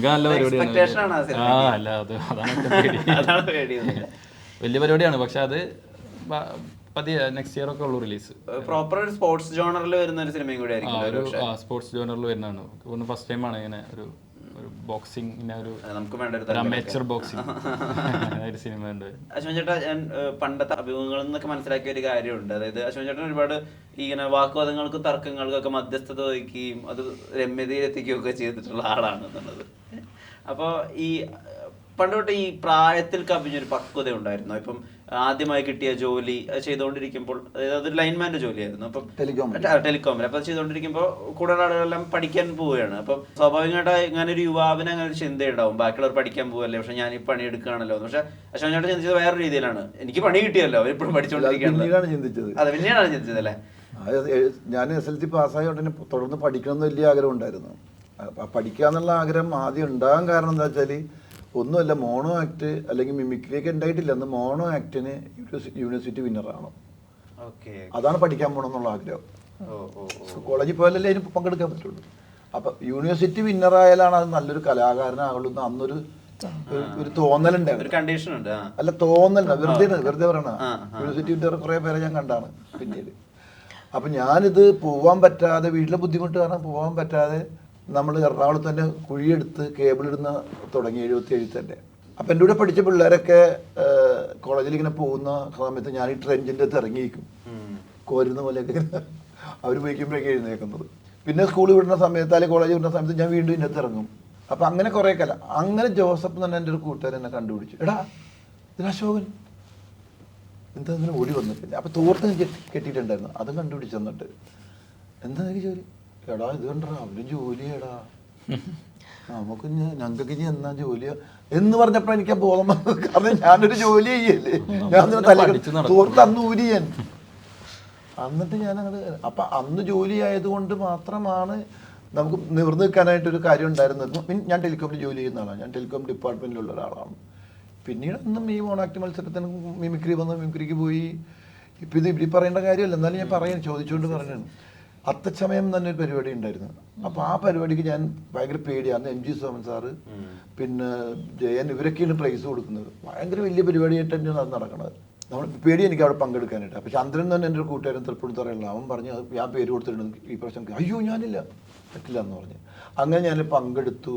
നല്ല പരിപാടിയാണ്. അല്ല അതാണ് വലിയ പരിപാടിയാണ്. പക്ഷെ അത് പതിയെ നെക്സ്റ്റ് ഇയർ ഒക്കെ ഉള്ളു റിലീസ്. പ്രോപ്പർ ഒരു സ്പോർട്സ് ജോണറിൽ വരുന്ന ഒരു സിനിമയും കൂടി ആയിരിക്കും. സ്പോർട്സ് ജോണറിൽ വരുന്നതാണ്. ഒന്ന് ഫസ്റ്റ് ടൈം ആണ് ഇങ്ങനെ ഒരു ബോക്സിംഗ് നമുക്ക് വേണ്ട അമേച്ചർ ബോക്സിംഗ് ഒരു സിനിമ ഉണ്ട്. അശ്വൻ ചേട്ടാ, ഞാൻ പണ്ടത്തെ അഭിമുഖങ്ങളിൽ നിന്നൊക്കെ മനസ്സിലാക്കിയ ഒരു കാര്യമുണ്ട്. അതായത് അശ്വൻ ചേട്ടൻ ഒരുപാട് ഇങ്ങനെ വാഗ്വാദങ്ങൾക്കും തർക്കങ്ങൾക്കൊക്കെ മധ്യസ്ഥത വഹിക്കുകയും അത് രമ്യതയിലെത്തിക്കുകയും ഒക്കെ ചെയ്തിട്ടുള്ള ആളാണ് എന്നുള്ളത്. അപ്പോൾ ഈ പണ്ട് തൊട്ട് ഈ പ്രായത്തിൽ കവിഞ്ഞൊരു പക്വത ഉണ്ടായിരുന്നു. ഇപ്പം ആദ്യമായി കിട്ടിയ ജോലി ചെയ്തുകൊണ്ടിരിക്കുമ്പോൾ, അതായത് അതൊരു ലൈൻമാന്റെ ജോലിയായിരുന്നു. അപ്പം ടെലികോമിൽ അപ്പോൾ ചെയ്തുകൊണ്ടിരിക്കുമ്പോൾ കൂടുതൽ ആളുകളെല്ലാം പഠിക്കാൻ പോവുകയാണ്. അപ്പം സ്വാഭാവികമായിട്ട് ഇങ്ങനെ ഒരു യുവാവിന് അങ്ങനെ ഒരു ചിന്തയുണ്ടാവും, ബാക്കിയുള്ളവർ പഠിക്കാൻ പോവല്ലേ, പക്ഷെ ഞാൻ ഈ പണി എടുക്കുകയാണല്ലോ. പക്ഷെ അശ്വൻ ചേട്ടൻ ചിന്തിച്ചത് വേറെ രീതിയിലാണ്. എനിക്ക് പണി കിട്ടിയല്ലോ, അവരിപ്പോഴും പഠിച്ചുകൊണ്ടിരിക്കുകയാണ്. അത് പിന്നെയാണ് ചിന്തിച്ചത് അല്ലേ? ഞാൻ SLC പാസ്സായ ഉടനെ തുടർന്ന് പഠിക്കണമെന്ന് വലിയ ആഗ്രഹം ഉണ്ടായിരുന്നു. പഠിക്കുക എന്നുള്ള ആഗ്രഹം ആദ്യം ഉണ്ടാകാൻ കാരണം എന്താ വെച്ചാൽ, ഒന്നുമല്ല, മോണോ ആക്ട് അല്ലെങ്കിൽ മിമിക്രിയൊക്കെ ഉണ്ടായിട്ടില്ല. അന്ന് മോണോ ആക്ടിന് യൂണിവേഴ്സിറ്റി വിന്നറാണ്. അതാണ് പഠിക്കാൻ പോകണമെന്നുള്ള ആഗ്രഹം. കോളേജിൽ പോയാലല്ലേ അതിന് പങ്കെടുക്കാൻ പറ്റുള്ളൂ. അപ്പം യൂണിവേഴ്സിറ്റി വിന്നറായാലാണ് അത് നല്ലൊരു കലാകാരനാകുള്ളൂ എന്ന് അന്നൊരു തോന്നലുണ്ടായിരുന്നു. അല്ല, തോന്നലുണ്ട്, വെറുതെ പറയണ. യൂണിവേഴ്സിറ്റി വിന്നർ കുറേ പേരെ ഞാൻ കണ്ടാണ് പിന്നീട്. അപ്പം ഞാനിത് പോവാൻ പറ്റാതെ, വീട്ടിലെ ബുദ്ധിമുട്ട് കാരണം പോകാൻ പറ്റാതെ നമ്മൾ എറണാകുളത്ത് തന്നെ കുഴിയെടുത്ത് കേബിൾ ഇടുന്ന തുടങ്ങി 77 തന്നെ. അപ്പം എൻ്റെ കൂടെ പഠിച്ച പിള്ളേരൊക്കെ കോളേജിൽ ഇങ്ങനെ പോകുന്ന സമയത്ത് ഞാൻ ഈ ട്രെഞ്ചിൻ്റെ അടുത്ത് ഇറങ്ങിയിരിക്കും, കോരുന്ന പോലെയൊക്കെ അവർ ഉപയോഗിക്കുമ്പോഴൊക്കെ എഴുന്നേക്കുന്നത്. പിന്നെ സ്കൂൾ വിടുന്ന സമയത്ത് അല്ലെങ്കിൽ കോളേജ് വിടുന്ന സമയത്ത് ഞാൻ വീണ്ടും ഇതിനകത്ത് ഇറങ്ങും. അപ്പം അങ്ങനെ കുറേ കല. അങ്ങനെ ജോസഫ് തന്നെ എൻ്റെ ഒരു കൂട്ടുകാരൻ എന്നെ കണ്ടുപിടിച്ചു. എടാ, ഇതിന് അശോകൻ എന്താ ഇങ്ങനെ ഓടി വന്നിട്ടില്ല. അപ്പം തോർത്ത് കെട്ടിയിട്ടുണ്ടായിരുന്നു, അതും കണ്ടുപിടിച്ച് തന്നിട്ട് എന്താ എനിക്ക് ജോലി? എടാ, ഇത് കണ്ടാ അവരും ജോലിയാടാ, നമുക്ക് ഞങ്ങൾക്ക് ഇനി എന്നാ ജോലിയാ എന്ന് പറഞ്ഞപ്പോൾ എനിക്ക് ബോധം വന്നത്. കാരണം ഞാനൊരു ജോലി ചെയ്യല്ലേ, ഞാൻ തോർത്ത് അന്ന് ഊരി ഞാൻ. എന്നിട്ട് ഞാനത് അപ്പം അന്ന് ജോലി ആയതുകൊണ്ട് മാത്രമാണ് നമുക്ക് നിവർന്ന് നിൽക്കാനായിട്ടൊരു കാര്യം ഉണ്ടായിരുന്നത്. ഞാൻ ടെലികോമിൽ ജോലി ചെയ്യുന്ന ആളാണ്, ഞാൻ ടെലികോം ഡിപ്പാർട്ട്മെൻറ്റിലുള്ള ഒരാളാണ്. പിന്നീട് അന്നും ഈ മോണാക്ട് മത്സരത്തിന് മിമിക്രി വന്ന് മിമിക്രിക്ക് പോയി. ഇപ്പം ഇത് ഇവിടെ പറയേണ്ട കാര്യമല്ല, എന്നാലും ഞാൻ പറയാൻ ചോദിച്ചുകൊണ്ട് പറഞ്ഞാണ്. അത്തച്ചമയം തന്നെ ഒരു പരിപാടി ഉണ്ടായിരുന്നു. അപ്പോൾ ആ പരിപാടിക്ക് ഞാൻ ഭയങ്കര പേടിയാണ്. MG സോമൻ സാറ്, പിന്നെ ജയൻ, ഇവരൊക്കെയാണ് പ്രൈസ് കൊടുക്കുന്നത്. ഭയങ്കര വലിയ പരിപാടിയായിട്ട് തന്നെയാണ് അത് നടക്കുന്നത്. നമ്മൾ പേടി എനിക്ക് അവിടെ പങ്കെടുക്കാനായിട്ട്. അപ്പോൾ ചന്ദ്രൻ തന്നെ എൻ്റെ ഒരു കൂട്ടുകാരൻ തൃപ്പൂണിത്തുറയുള്ള, അവൻ പറഞ്ഞു ഞാൻ പേര് കൊടുത്തിട്ടുണ്ട് ഈ പ്രശ്നം. അയ്യോ, ഞാനില്ല, പറ്റില്ല എന്ന് പറഞ്ഞ്. അങ്ങനെ ഞാൻ പങ്കെടുത്തു.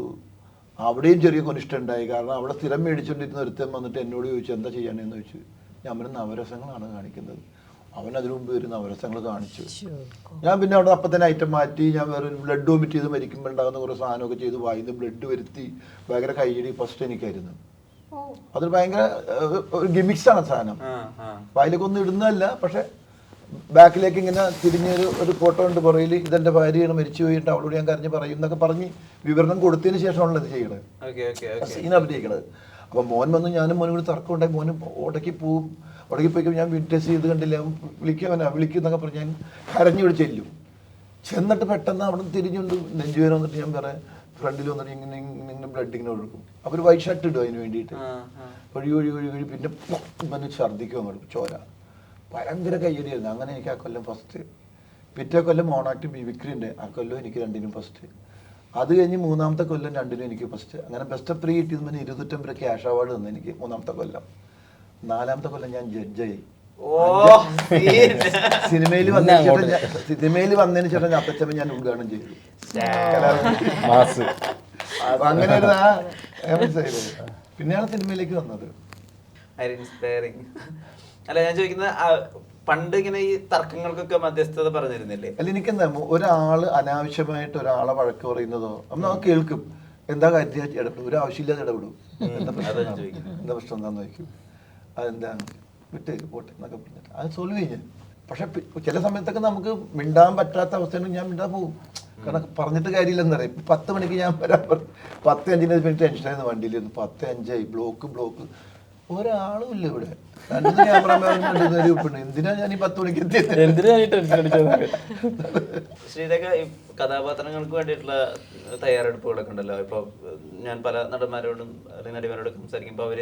അവിടെയും ചെറിയ കൊനിഷ്ടം ഉണ്ടായി. കാരണം അവിടെ സ്ഥിരം മേടിച്ചുകൊണ്ടിരുന്ന ഒരുത്തൻ വന്നിട്ട് എന്നോട് ചോദിച്ചു എന്താ ചെയ്യാനെന്ന് ചോദിച്ചു. ഞാൻ നവരസങ്ങളാണ് കാണിക്കുന്നത്. അവൻ അതിനു മുമ്പ് ഒരു നവരസങ്ങൾ കാണിച്ചു. ഞാൻ പിന്നെ അവിടെ അപ്പം തന്നെ ഐറ്റം മാറ്റി. ഞാൻ വേറെ ഒരു ബ്ലഡ് വോമിറ്റ് ചെയ്ത് മരിക്കുമ്പോൾ ഉണ്ടാകുന്ന കുറേ സാധനമൊക്കെ ചെയ്ത് വായിന്ന് ബ്ലഡ് വരുത്തി ഭയങ്കര കൈയടി ഫസ്റ്റ് എനിക്കായിരുന്നു. അതൊരു ഭയങ്കര ഒരു ഗിമിക്സാണ് സാധനം. വായിലേക്ക് ഒന്നും ഇടുന്നതല്ല, പക്ഷെ ബാക്കിലേക്ക് ഇങ്ങനെ തിരിഞ്ഞൊരു ഫോട്ടോ ഉണ്ട് പുറയിൽ, ഇതെൻ്റെ ഭാര്യയാണ് മരിച്ചു പോയിട്ട് അവളോട് ഞാൻ കരഞ്ഞ് പറയും എന്നൊക്കെ പറഞ്ഞ് വിവരണം കൊടുത്തതിന് ശേഷമാണല്ലോ ഇത് ചെയ്യണത്, സീൻ അഭിനയിക്കണത്. അപ്പം മോൻ വന്ന് ഞാനും മോനും കൂടി തർക്കം ഉണ്ടായി. മോനും ഓടക്കി പോവും. ഉടക്കി പോയിക്കുമ്പോൾ ഞാൻ വിറ്റേഴ്സ് ചെയ്ത് കണ്ടില്ല, വിളിക്കുന്നൊക്കെ പറഞ്ഞ് ഞാൻ കരഞ്ഞു ഇവിടെ ചെല്ലും. ചെന്നിട്ട് പെട്ടെന്ന് അവിടെ നിന്ന് തിരിഞ്ഞുകൊണ്ട് നെഞ്ചുവേന വന്നിട്ട് ഞാൻ വേറെ ഫ്രണ്ടിൽ വന്നിട്ട് ഇങ്ങനെ ഇങ്ങനെ ബ്ലഡ് ഇങ്ങനെ ഒഴുക്കും. അപ്പോൾ ഒരു വൈറ്റ് ഷർട്ട് ഇടും അതിന് വേണ്ടിയിട്ട്. ഒഴി പിന്നെ പിന്നെ ഛർദ്ദിക്കും അങ്ങോട്ട് ചോര. ഭയങ്കര കയ്യടിയായിരുന്നു. അങ്ങനെ എനിക്ക് ആ കൊല്ലം ഫസ്റ്റ്. പിറ്റേ കൊല്ലം മോണാക്ട് മിമിക്രി ഉണ്ട്, ആ കൊല്ലം എനിക്ക് രണ്ടിനും ഫസ്റ്റ്. അത് കഴിഞ്ഞ് 3ാമത്തെ കൊല്ലം 2നും എനിക്ക് ഫസ്റ്റ്. അങ്ങനെ ബെസ്റ്റ് ഓഫ് 3 കിട്ടിയത് പിന്നെ 25 രൂപ ക്യാഷ് അവാർഡ് തന്നു എനിക്ക് 3ാമത്തെ കൊല്ലം. 4ാമത്തെ കൊല്ലം ഞാൻ ജഡ്ജായി. സിനിമയിൽ വന്നതിന് ശേഷം അത്തച്ചമ്മ ഞാൻ ഉദ്ഘാടനം ചെയ്തു. അങ്ങനെ ഒരു പിന്നെയാണ് സിനിമയിലേക്ക് വന്നത്. അല്ല ഞാൻ ചോദിക്കുന്നത്, പണ്ട് ഇങ്ങനെ ഈ തർക്കങ്ങൾക്കൊക്കെ മധ്യസ്ഥത പറഞ്ഞിരുന്നില്ലേ? അല്ല, എനിക്കെന്താ ഒരാള് അനാവശ്യമായിട്ട് ഒരാളെ വഴക്ക് പറയുന്നതോ നമ്മൾ കേൾക്കും, എന്താ കാര്യം ഇടപെടും, ഒരു ആവശ്യമില്ലാതെ ഇടപെടും, എന്താ പ്രശ്നം എന്താന്ന് ചോദിക്കും, അതെന്താ വിട്ടേക്ക് പോട്ടെ എന്നൊക്കെ പറഞ്ഞിട്ട് അത് സോൾവ് ചെയ്യും. പക്ഷെ ചില സമയത്തൊക്കെ നമുക്ക് മിണ്ടാൻ പറ്റാത്ത അവസ്ഥയാണെങ്കിൽ ഞാൻ മിണ്ടാൻ പോകും. കാരണം പറഞ്ഞിട്ട് കാര്യമില്ലെന്ന് അറിയാം. 10 മണിക്ക് ഞാൻ വരാൻ പറഞ്ഞു, 10:05 പിന്നെ ടെൻഷനായിരുന്നു വണ്ടിയിലിരുന്നു. 10:05 ബ്ലോക്ക് ഒരാളും ഇല്ല ഇവിടെ. 2 ക്യാമറമാൻ എന്തിനാ ഞാൻ ഈ 10 മണിക്ക് എത്തിയത്? ശ്രീരേഖ, ഈ കഥാപാത്രങ്ങൾക്ക് വേണ്ടിയിട്ടുള്ള തയ്യാറെടുപ്പുകളൊക്കെ ഉണ്ടല്ലോ. ഇപ്പോൾ ഞാൻ പല നടന്മാരോടും അല്ലെങ്കിൽ നടിമാരോടൊക്കെ സംസാരിക്കുമ്പോൾ അവർ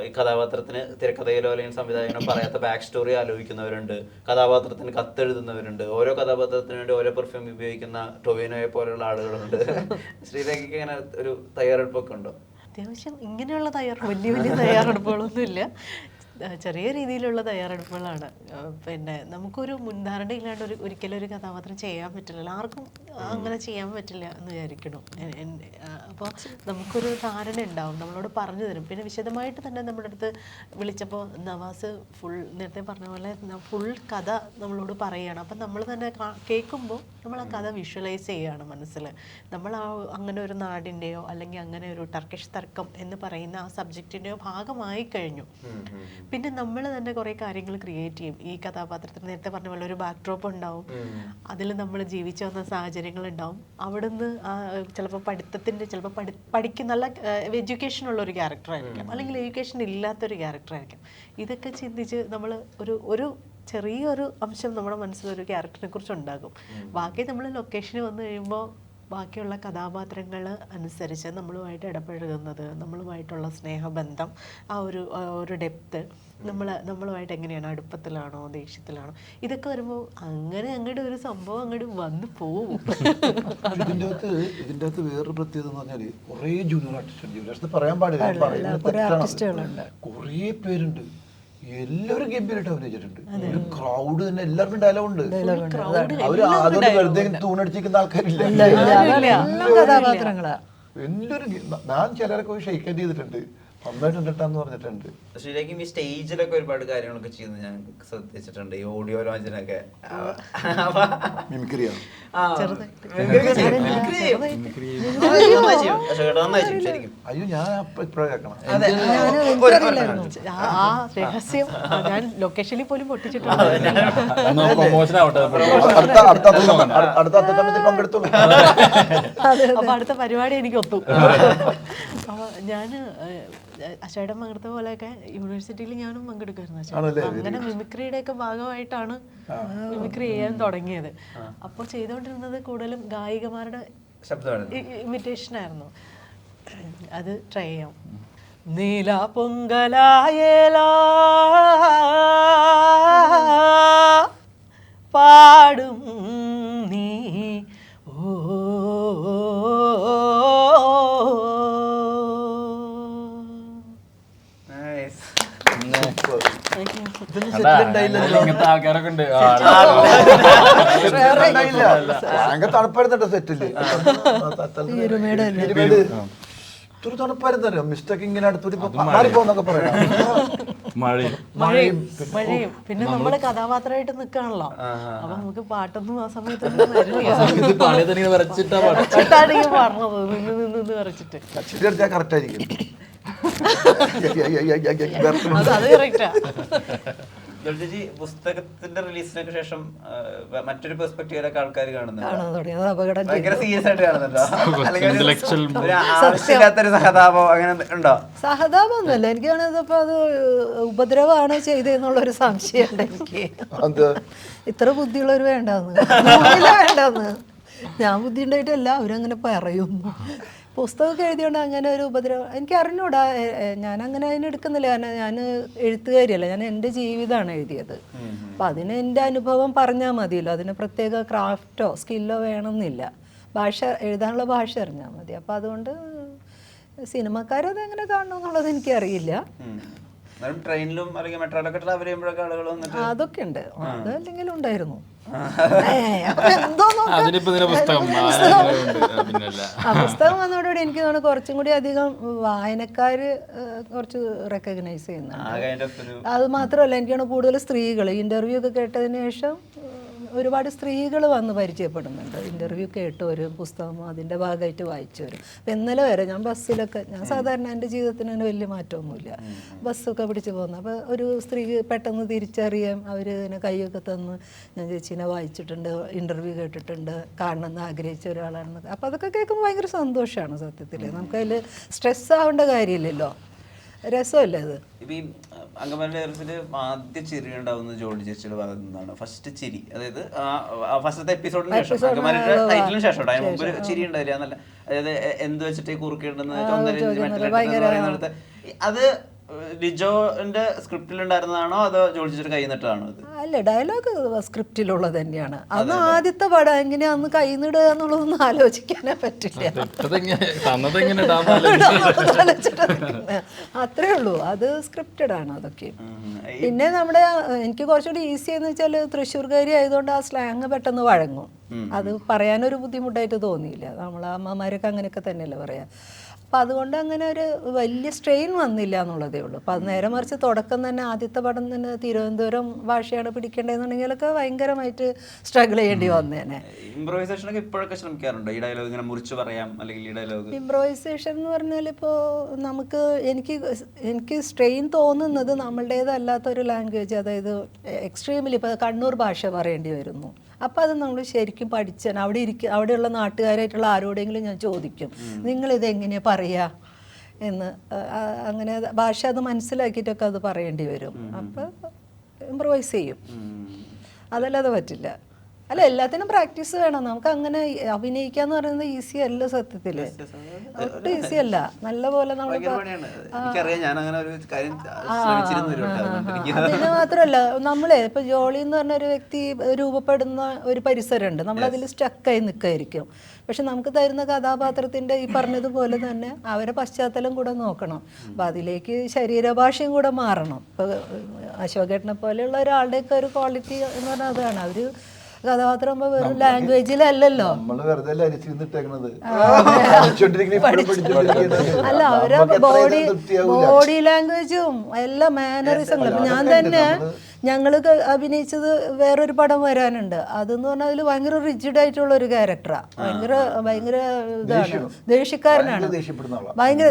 ഈ കഥാപാത്രത്തിന് തിരക്കഥയിലോ അല്ലെങ്കിൽ സംവിധായകനോ പറയാത്ത ബാക്ക് സ്റ്റോറി ആലോചിക്കുന്നവരുണ്ട്, കഥാപാത്രത്തിന് കത്തെഴുതുന്നവരുണ്ട്, ഓരോ കഥാപാത്രത്തിന് വേണ്ടി ഓരോ പെർഫ്യൂം ഉപയോഗിക്കുന്ന ടൊവിനോയെ പോലെയുള്ള ആളുകളുണ്ട്. ശ്രീരേഖയ്ക്ക് അങ്ങനെ ഒരു തയ്യാറെടുപ്പൊക്കെ ഉണ്ടോ? അത്യാവശ്യം ഇങ്ങനെയുള്ള വലിയ വലിയ തയ്യാറെടുപ്പുകളൊന്നുമില്ല, ചെറിയ രീതിയിലുള്ള തയ്യാറെടുപ്പുകളാണ്. പിന്നെ നമുക്കൊരു മുൻധാരണ ഇല്ലാണ്ട് ഒരിക്കലും ഒരു കഥാപാത്രം ചെയ്യാൻ പറ്റില്ല, ആർക്കും അങ്ങനെ ചെയ്യാൻ പറ്റില്ല എന്ന് വിചാരിക്കണം. അപ്പോൾ നമുക്കൊരു ധാരണ ഉണ്ടാവും, നമ്മളോട് പറഞ്ഞു തരും. പിന്നെ വിശദമായിട്ട് തന്നെ നമ്മുടെ അടുത്ത് വിളിച്ചപ്പോൾ നവാസ് നേരത്തെ പറഞ്ഞ പോലെ ഫുൾ കഥ നമ്മളോട് പറയുകയാണ്. അപ്പം നമ്മൾ തന്നെ കേൾക്കുമ്പോൾ നമ്മൾ ആ കഥ വിഷ്വലൈസ് ചെയ്യുകയാണ് മനസ്സിൽ. നമ്മൾ അങ്ങനെ ഒരു നാടിൻ്റെയോ അല്ലെങ്കിൽ അങ്ങനെ ഒരു ടർക്കിഷ് തർക്കം എന്ന് പറയുന്ന ആ സബ്ജക്റ്റിൻ്റെയോ ഭാഗമായി കഴിഞ്ഞു. പിന്നെ നമ്മൾ തന്നെ കുറേ കാര്യങ്ങൾ ക്രിയേറ്റ് ചെയ്യും. ഈ കഥാപാത്രത്തിന് നേരത്തെ പറഞ്ഞ പോലെ ഒരു ബാക്ക്ഡ്രോപ്പ് ഉണ്ടാവും, അതിൽ നമ്മൾ ജീവിച്ചു വന്ന സാഹചര്യങ്ങൾ ഉണ്ടാവും. അവിടുന്ന് ചിലപ്പോൾ ചിലപ്പോൾ പഠിക്കുന്ന നല്ല എഡ്യൂക്കേഷൻ ഉള്ള ഒരു ക്യാരക്ടറായിരിക്കാം, അല്ലെങ്കിൽ എഡ്യൂക്കേഷൻ ഇല്ലാത്തൊരു ക്യാരക്ടറായിരിക്കാം. ഇതൊക്കെ ചിന്തിച്ച് നമ്മൾ ഒരു ചെറിയൊരു അംശം നമ്മുടെ മനസ്സിലൊരു ക്യാരക്ടറിനെ കുറിച്ച് ഉണ്ടാകും. ബാക്കി നമ്മൾ ലൊക്കേഷന് വന്നു കഴിയുമ്പോൾ ബാക്കിയുള്ള കഥാപാത്രങ്ങൾ അനുസരിച്ച് നമ്മളുമായിട്ട് ഇടപഴകുന്നത്, നമ്മളുമായിട്ടുള്ള സ്നേഹബന്ധം, ആ ഒരു ഡെപ്ത്, നമ്മളുമായിട്ട് എങ്ങനെയാണ്, അടുപ്പത്തിലാണോ ദേഷ്യത്തിലാണോ, ഇതൊക്കെ വരുമ്പോൾ അങ്ങോട്ട് ഒരു സംഭവം അങ്ങോട്ട് വന്ന് പോവും. ഇതിൻ്റെ അകത്ത് വേറൊരു പ്രത്യേകത എന്ന് പറഞ്ഞാൽ കുറേ ജൂനിയർ ആർട്ടിസ്റ്റ് പറയാൻ പാടില്ല, കുറേ പേരുണ്ട്. എല്ലാവരും ഗംഭീരമായിട്ട് അഭിനയിച്ചിട്ടുണ്ട്. ഒരു ക്രൗഡ് തന്നെ, എല്ലാവർക്കും ഡയലോഗ് ഉണ്ട്. അവര് അതുകൊണ്ട് വെറുതെ തൂണടിച്ചിരിക്കുന്ന ആൾക്കാരില്ല. എല്ലാവരും ഞാൻ ചിലരൊക്കെ പോയി ഷെയ്ക്ക് ഹാൻഡ് ചെയ്തിട്ടുണ്ട്, നന്നായിട്ടുണ്ടെന്ന് പറഞ്ഞിട്ടുണ്ട്. ശ്രീരേഖയും ഈ സ്റ്റേജിലൊക്കെ ഒരുപാട് കാര്യങ്ങളൊക്കെ ചെയ്യുന്നത് ഞാൻ ശ്രദ്ധിച്ചിട്ടുണ്ട്, ഈ ഓഡിയോ ലോഞ്ചിനൊക്കെ. മിമിക്രിയാണ്. അയ്യോ, ഞാൻ ഇപ്പഴാ കേൾക്കണം. ആ രഹസ്യം ഞാൻ ലൊക്കേഷനിൽ പോലും പൊട്ടിച്ചിട്ടുണ്ട്. പങ്കെടുത്തോളൂ. അപ്പൊ അടുത്ത പരിപാടി എനിക്ക് ഒത്തു. അപ്പൊ ഞാൻ അശോയുടെ പങ്കെടുത്ത പോലെയൊക്കെ യൂണിവേഴ്സിറ്റിയിൽ ഞാനും പങ്കെടുക്കുമായിരുന്നു. അങ്ങനെ മിമിക്രിയുടെ ഒക്കെ ഭാഗമായിട്ടാണ് മിമിക്രി ചെയ്യാൻ തുടങ്ങിയത്. അപ്പോൾ ചെയ്തുകൊണ്ടിരുന്നത് കൂടുതലും ഗായികമാരുടെ ഇമിറ്റേഷൻ ആയിരുന്നു. അത് ട്രൈ ചെയ്യാം. നീല പൊങ്കലായേല പാടും നീ ഇങ്ങനത്തെ ആൾക്കാരൊക്കെ ഉണ്ട്. ഭയങ്കര തണുപ്പായിരുന്നോ സെറ്റില്? ഇത്ര തണുപ്പായിരുന്നോ? മിസ്റ്റേക്ക് ഇങ്ങനെ അടുത്തൊരു മാറിപ്പോന്നൊക്കെ പറയാം. മഴയും പിന്നെ നമ്മള് കഥാപാത്രമായിട്ട് നിൽക്കാണല്ലോ. അപ്പൊ നമുക്ക് പാട്ടൊന്നും ആ സമയത്തൊന്നും വരില്ല. പറഞ്ഞത് നിന്ന് വരച്ചിട്ട് കറക്റ്റ് ആയിരിക്കും. അത് കറക്റ്റാ. പുസ്തകത്തിന്റെ റിലീസിനൊക്കെ ശേഷം മറ്റൊരു പെർസ്പെക്റ്റീവിലൊക്കെ ആൾക്കാർ കാണുന്നുണ്ട്. ഭയങ്കര സീരിയസ് ആയിട്ട് കാണുന്നുണ്ടോ? അല്ലെങ്കിൽ ആവശ്യമില്ലാത്തൊരു സഹതാപം അങ്ങനെ ഉണ്ടോ? സഹതാപമൊന്നുമല്ല, എനിക്ക് കാണുന്നപ്പോ അത് ഉപദ്രവമാണ് ചെയ്തെന്നുള്ളൊരു സംശയമുണ്ട് എനിക്ക്. ഇത്ര ബുദ്ധിയുള്ളവർ വേണ്ടെന്ന് ഞാൻ ബുദ്ധി ഉണ്ടായിട്ടല്ല, അവരങ്ങനെ പറയുന്നു. പുസ്തകമൊക്കെ എഴുതിയോണ്ട് അങ്ങനെ ഒരു ഉപദ്രവം എനിക്ക് അറിഞ്ഞൂടാ. ഞാനങ്ങനെ അതിനെടുക്കുന്നില്ല, കാരണം ഞാൻ എഴുത്തുകാരിയല്ല, ഞാൻ എൻ്റെ ജീവിതമാണ് എഴുതിയത്. അപ്പം അതിന് എൻ്റെ അനുഭവം പറഞ്ഞാൽ മതിയല്ലോ, അതിന് പ്രത്യേക ക്രാഫ്റ്റോ സ്കില്ലോ വേണമെന്നില്ല. ഭാഷ എഴുതാനുള്ള ഭാഷ അറിഞ്ഞാൽ മതി. അപ്പം അതുകൊണ്ട് സിനിമക്കാരത് എങ്ങനെ കാണണമെന്നുള്ളത് എനിക്കറിയില്ല. ട്രെയിനിലും അല്ലെങ്കിൽ മെട്രോയിലൊക്കെ ട്രാവൽ ചെയ്യുമ്പോഴൊക്കെ ആളുകൾ വന്നിട്ട് അതൊക്കെ ഉണ്ട്, അത് അല്ലെങ്കിൽ ഉണ്ടായിരുന്നു. പുസ്തകം വന്നതോടുകൂടി എനിക്ക് തോന്നുന്നു കുറച്ചും കൂടി അധികം വായനക്കാര് കുറച്ച് റെക്കഗ്നൈസ് ചെയ്യുന്നുണ്ട്. അത് മാത്രമല്ല, എനിക്ക് തോന്നുന്നു കൂടുതൽ സ്ത്രീകൾ ഇന്റർവ്യൂ ഒക്കെ കേട്ടതിന് ശേഷം ഒരുപാട് സ്ത്രീകൾ വന്ന് പരിചയപ്പെടുന്നുണ്ട്. ഇൻ്റർവ്യൂ കേട്ടവർ, പുസ്തകം അതിൻ്റെ ഭാഗമായിട്ട് വായിച്ചവരും. അപ്പം ഇന്നലെ വരെ ഞാൻ ബസ്സിലൊക്കെ, ഞാൻ സാധാരണ എൻ്റെ ജീവിതത്തിന് തന്നെ വലിയ മാറ്റമൊന്നുമില്ല, ബസ്സൊക്കെ പിടിച്ച് പോകുന്നത്. അപ്പോൾ ഒരു സ്ത്രീ പെട്ടെന്ന് തിരിച്ചറിയാം, അവർ ഇതിനെ കൈയൊക്കെ തന്ന് ഞാൻ ചേച്ചീനെ വായിച്ചിട്ടുണ്ട്, ഇൻ്റർവ്യൂ കേട്ടിട്ടുണ്ട്, കാണണമെന്ന് ആഗ്രഹിച്ച ഒരാളാണെന്നൊക്കെ. അപ്പോൾ അതൊക്കെ കേൾക്കുമ്പോൾ ഭയങ്കര സന്തോഷമാണ് സത്യത്തിൽ. നമുക്കതിൽ സ്ട്രെസ് ആവേണ്ട കാര്യമില്ലല്ലോ, രസമല്ലേ അത്. ഇപ്പം ഈ അങ്കമാലി ആദ്യ ചിരി ഉണ്ടാവുന്നത് ജോളി ചേച്ചിയുടെ ഭാഗത്തു നിന്നാണ്. ഫസ്റ്റ് ചിരി, അതായത് ഫസ്റ്റത്തെ എപ്പിസോഡിന് ശേഷം, അങ്കമാലിയുടെ ടൈറ്റിലിന് ശേഷം, അതിന് മുമ്പ് ചിരി ഉണ്ടായില്ല എന്നല്ല, അതായത് എന്ത് വെച്ചിട്ട് കുറുക്കിടുന്നത് പറയുന്നിടത്ത്, അത് ലിജോന്റെ സ്ക്രിപ്റ്റിൽ ഉണ്ടായിരുന്നതാണോ അതോ ജോളി ചേച്ചിയുടെ കൈ നിട്ടതാണോ? അത് അല്ല, ഡയലോഗ് സ്ക്രിപ്റ്റിലുള്ളത് തന്നെയാണ്. അന്ന് ആദ്യത്തെ പടം എങ്ങനെയാ അന്ന് കൈ നിടുക എന്നുള്ളതൊന്നും ആലോചിക്കാനേ പറ്റില്ല. അത്രേ ഉള്ളൂ, അത് സ്ക്രിപ്റ്റഡ് ആണ് അതൊക്കെ. പിന്നെ നമ്മുടെ എനിക്ക് കുറച്ചുകൂടി ഈസി എന്ന് വെച്ചാൽ തൃശ്ശൂർക്കാരി ആയതുകൊണ്ട് ആ സ്ലാങ് പെട്ടെന്ന് വഴങ്ങും. അത് പറയാനൊരു ബുദ്ധിമുട്ടായിട്ട് തോന്നിയില്ല. നമ്മളെ അമ്മമാരൊക്കെ അങ്ങനെയൊക്കെ തന്നെയല്ലേ പറയാ. അപ്പം അതുകൊണ്ട് അങ്ങനെ ഒരു വലിയ സ്ട്രെയിൻ വന്നില്ല എന്നുള്ളതേ ഉള്ളൂ. അപ്പം അത് നേരെ മറിച്ച് തുടക്കം തന്നെ ആദ്യത്തെ പടം തന്നെ തിരുവനന്തപുരം ഭാഷയാണ് പിടിക്കേണ്ടതെന്നുണ്ടെങ്കിലൊക്കെ ഭയങ്കരമായിട്ട് സ്ട്രഗിൾ ചെയ്യേണ്ടി വന്നേനെ. ഇംപ്രൂവൈസേഷനൊക്കെ ഇപ്പോഴൊക്കെ ശ്രമിക്കാറുണ്ട്, ഈ ഡയലോഗ് ഇങ്ങനെ മുറിച്ച് പറയാം അല്ലെങ്കിൽ ഈ ഡയലോഗ്. ഇംപ്രൂവൈസേഷൻ എന്ന് പറഞ്ഞാൽ ഇപ്പോൾ നമുക്ക് എനിക്ക് സ്ട്രെയിൻ തോന്നുന്നത് നമ്മളുടേതല്ലാത്തൊരു ലാംഗ്വേജ്, അതായത് എക്സ്ട്രീമിൽ ഇപ്പോൾ കണ്ണൂർ ഭാഷ പറയേണ്ടി വരുന്നു. അപ്പോൾ അത് നമ്മൾ ശരിക്കും പഠിച്ചാൽ അവിടെയുള്ള നാട്ടുകാരായിട്ടുള്ള ആരോടെങ്കിലും ഞാൻ ചോദിക്കും, നിങ്ങളിത് എങ്ങനെയാണ് പറയുക എന്ന്. അങ്ങനെ ഭാഷ അത് മനസ്സിലാക്കിയിട്ടൊക്കെ അത് പറയേണ്ടി വരും. അപ്പോൾ ഇംപ്രൂവൈസ് ചെയ്യും, അതല്ലാതെ പറ്റില്ല. അല്ല, എല്ലാത്തിനും പ്രാക്ടീസ് വേണം. നമുക്ക് അങ്ങനെ അഭിനയിക്കാന്ന് പറയുന്നത് ഈസി അല്ല സത്യത്തില്, ഒട്ടും ഈസി അല്ല. നല്ലപോലെ നമ്മൾ അതിന് മാത്രമല്ല, നമ്മളെ ഇപ്പൊ ജോളി എന്ന് പറഞ്ഞ ഒരു വ്യക്തി രൂപപ്പെടുന്ന ഒരു പരിസരമുണ്ട്, നമ്മളതിൽ സ്റ്റക്കായി നിൽക്കായിരിക്കും. പക്ഷെ നമുക്ക് തരുന്ന കഥാപാത്രത്തിന്റെ ഈ പറഞ്ഞതുപോലെ തന്നെ അവരെ പശ്ചാത്തലം കൂടെ നോക്കണം. അപ്പം അതിലേക്ക് ശരീരഭാഷയും കൂടെ മാറണം. ഇപ്പൊ അശോകേട്ടനെ പോലെയുള്ള ഒരാളുടെയൊക്കെ ഒരു ക്വാളിറ്റി എന്ന് പറഞ്ഞാൽ അതാണ്. അവര് കഥാപാത്രം വെറും ലാംഗ്വേജിലല്ലല്ലോ, അല്ല അവരെ ബോഡി ലാംഗ്വേജും എല്ലാ മാനറിസങ്ങളും. ഞാൻ തന്നെ ഞങ്ങള് അഭിനയിച്ചത് വേറൊരു പടം വരാനുണ്ട്, അതെന്ന് പറഞ്ഞാൽ അതിൽ ഭയങ്കര റിജിഡ് ആയിട്ടുള്ള ഒരു ക്യാരക്ടറാണ്. ഭയങ്കര ഇതാണ്, ദേഷ്യക്കാരനാണ് ഭയങ്കര.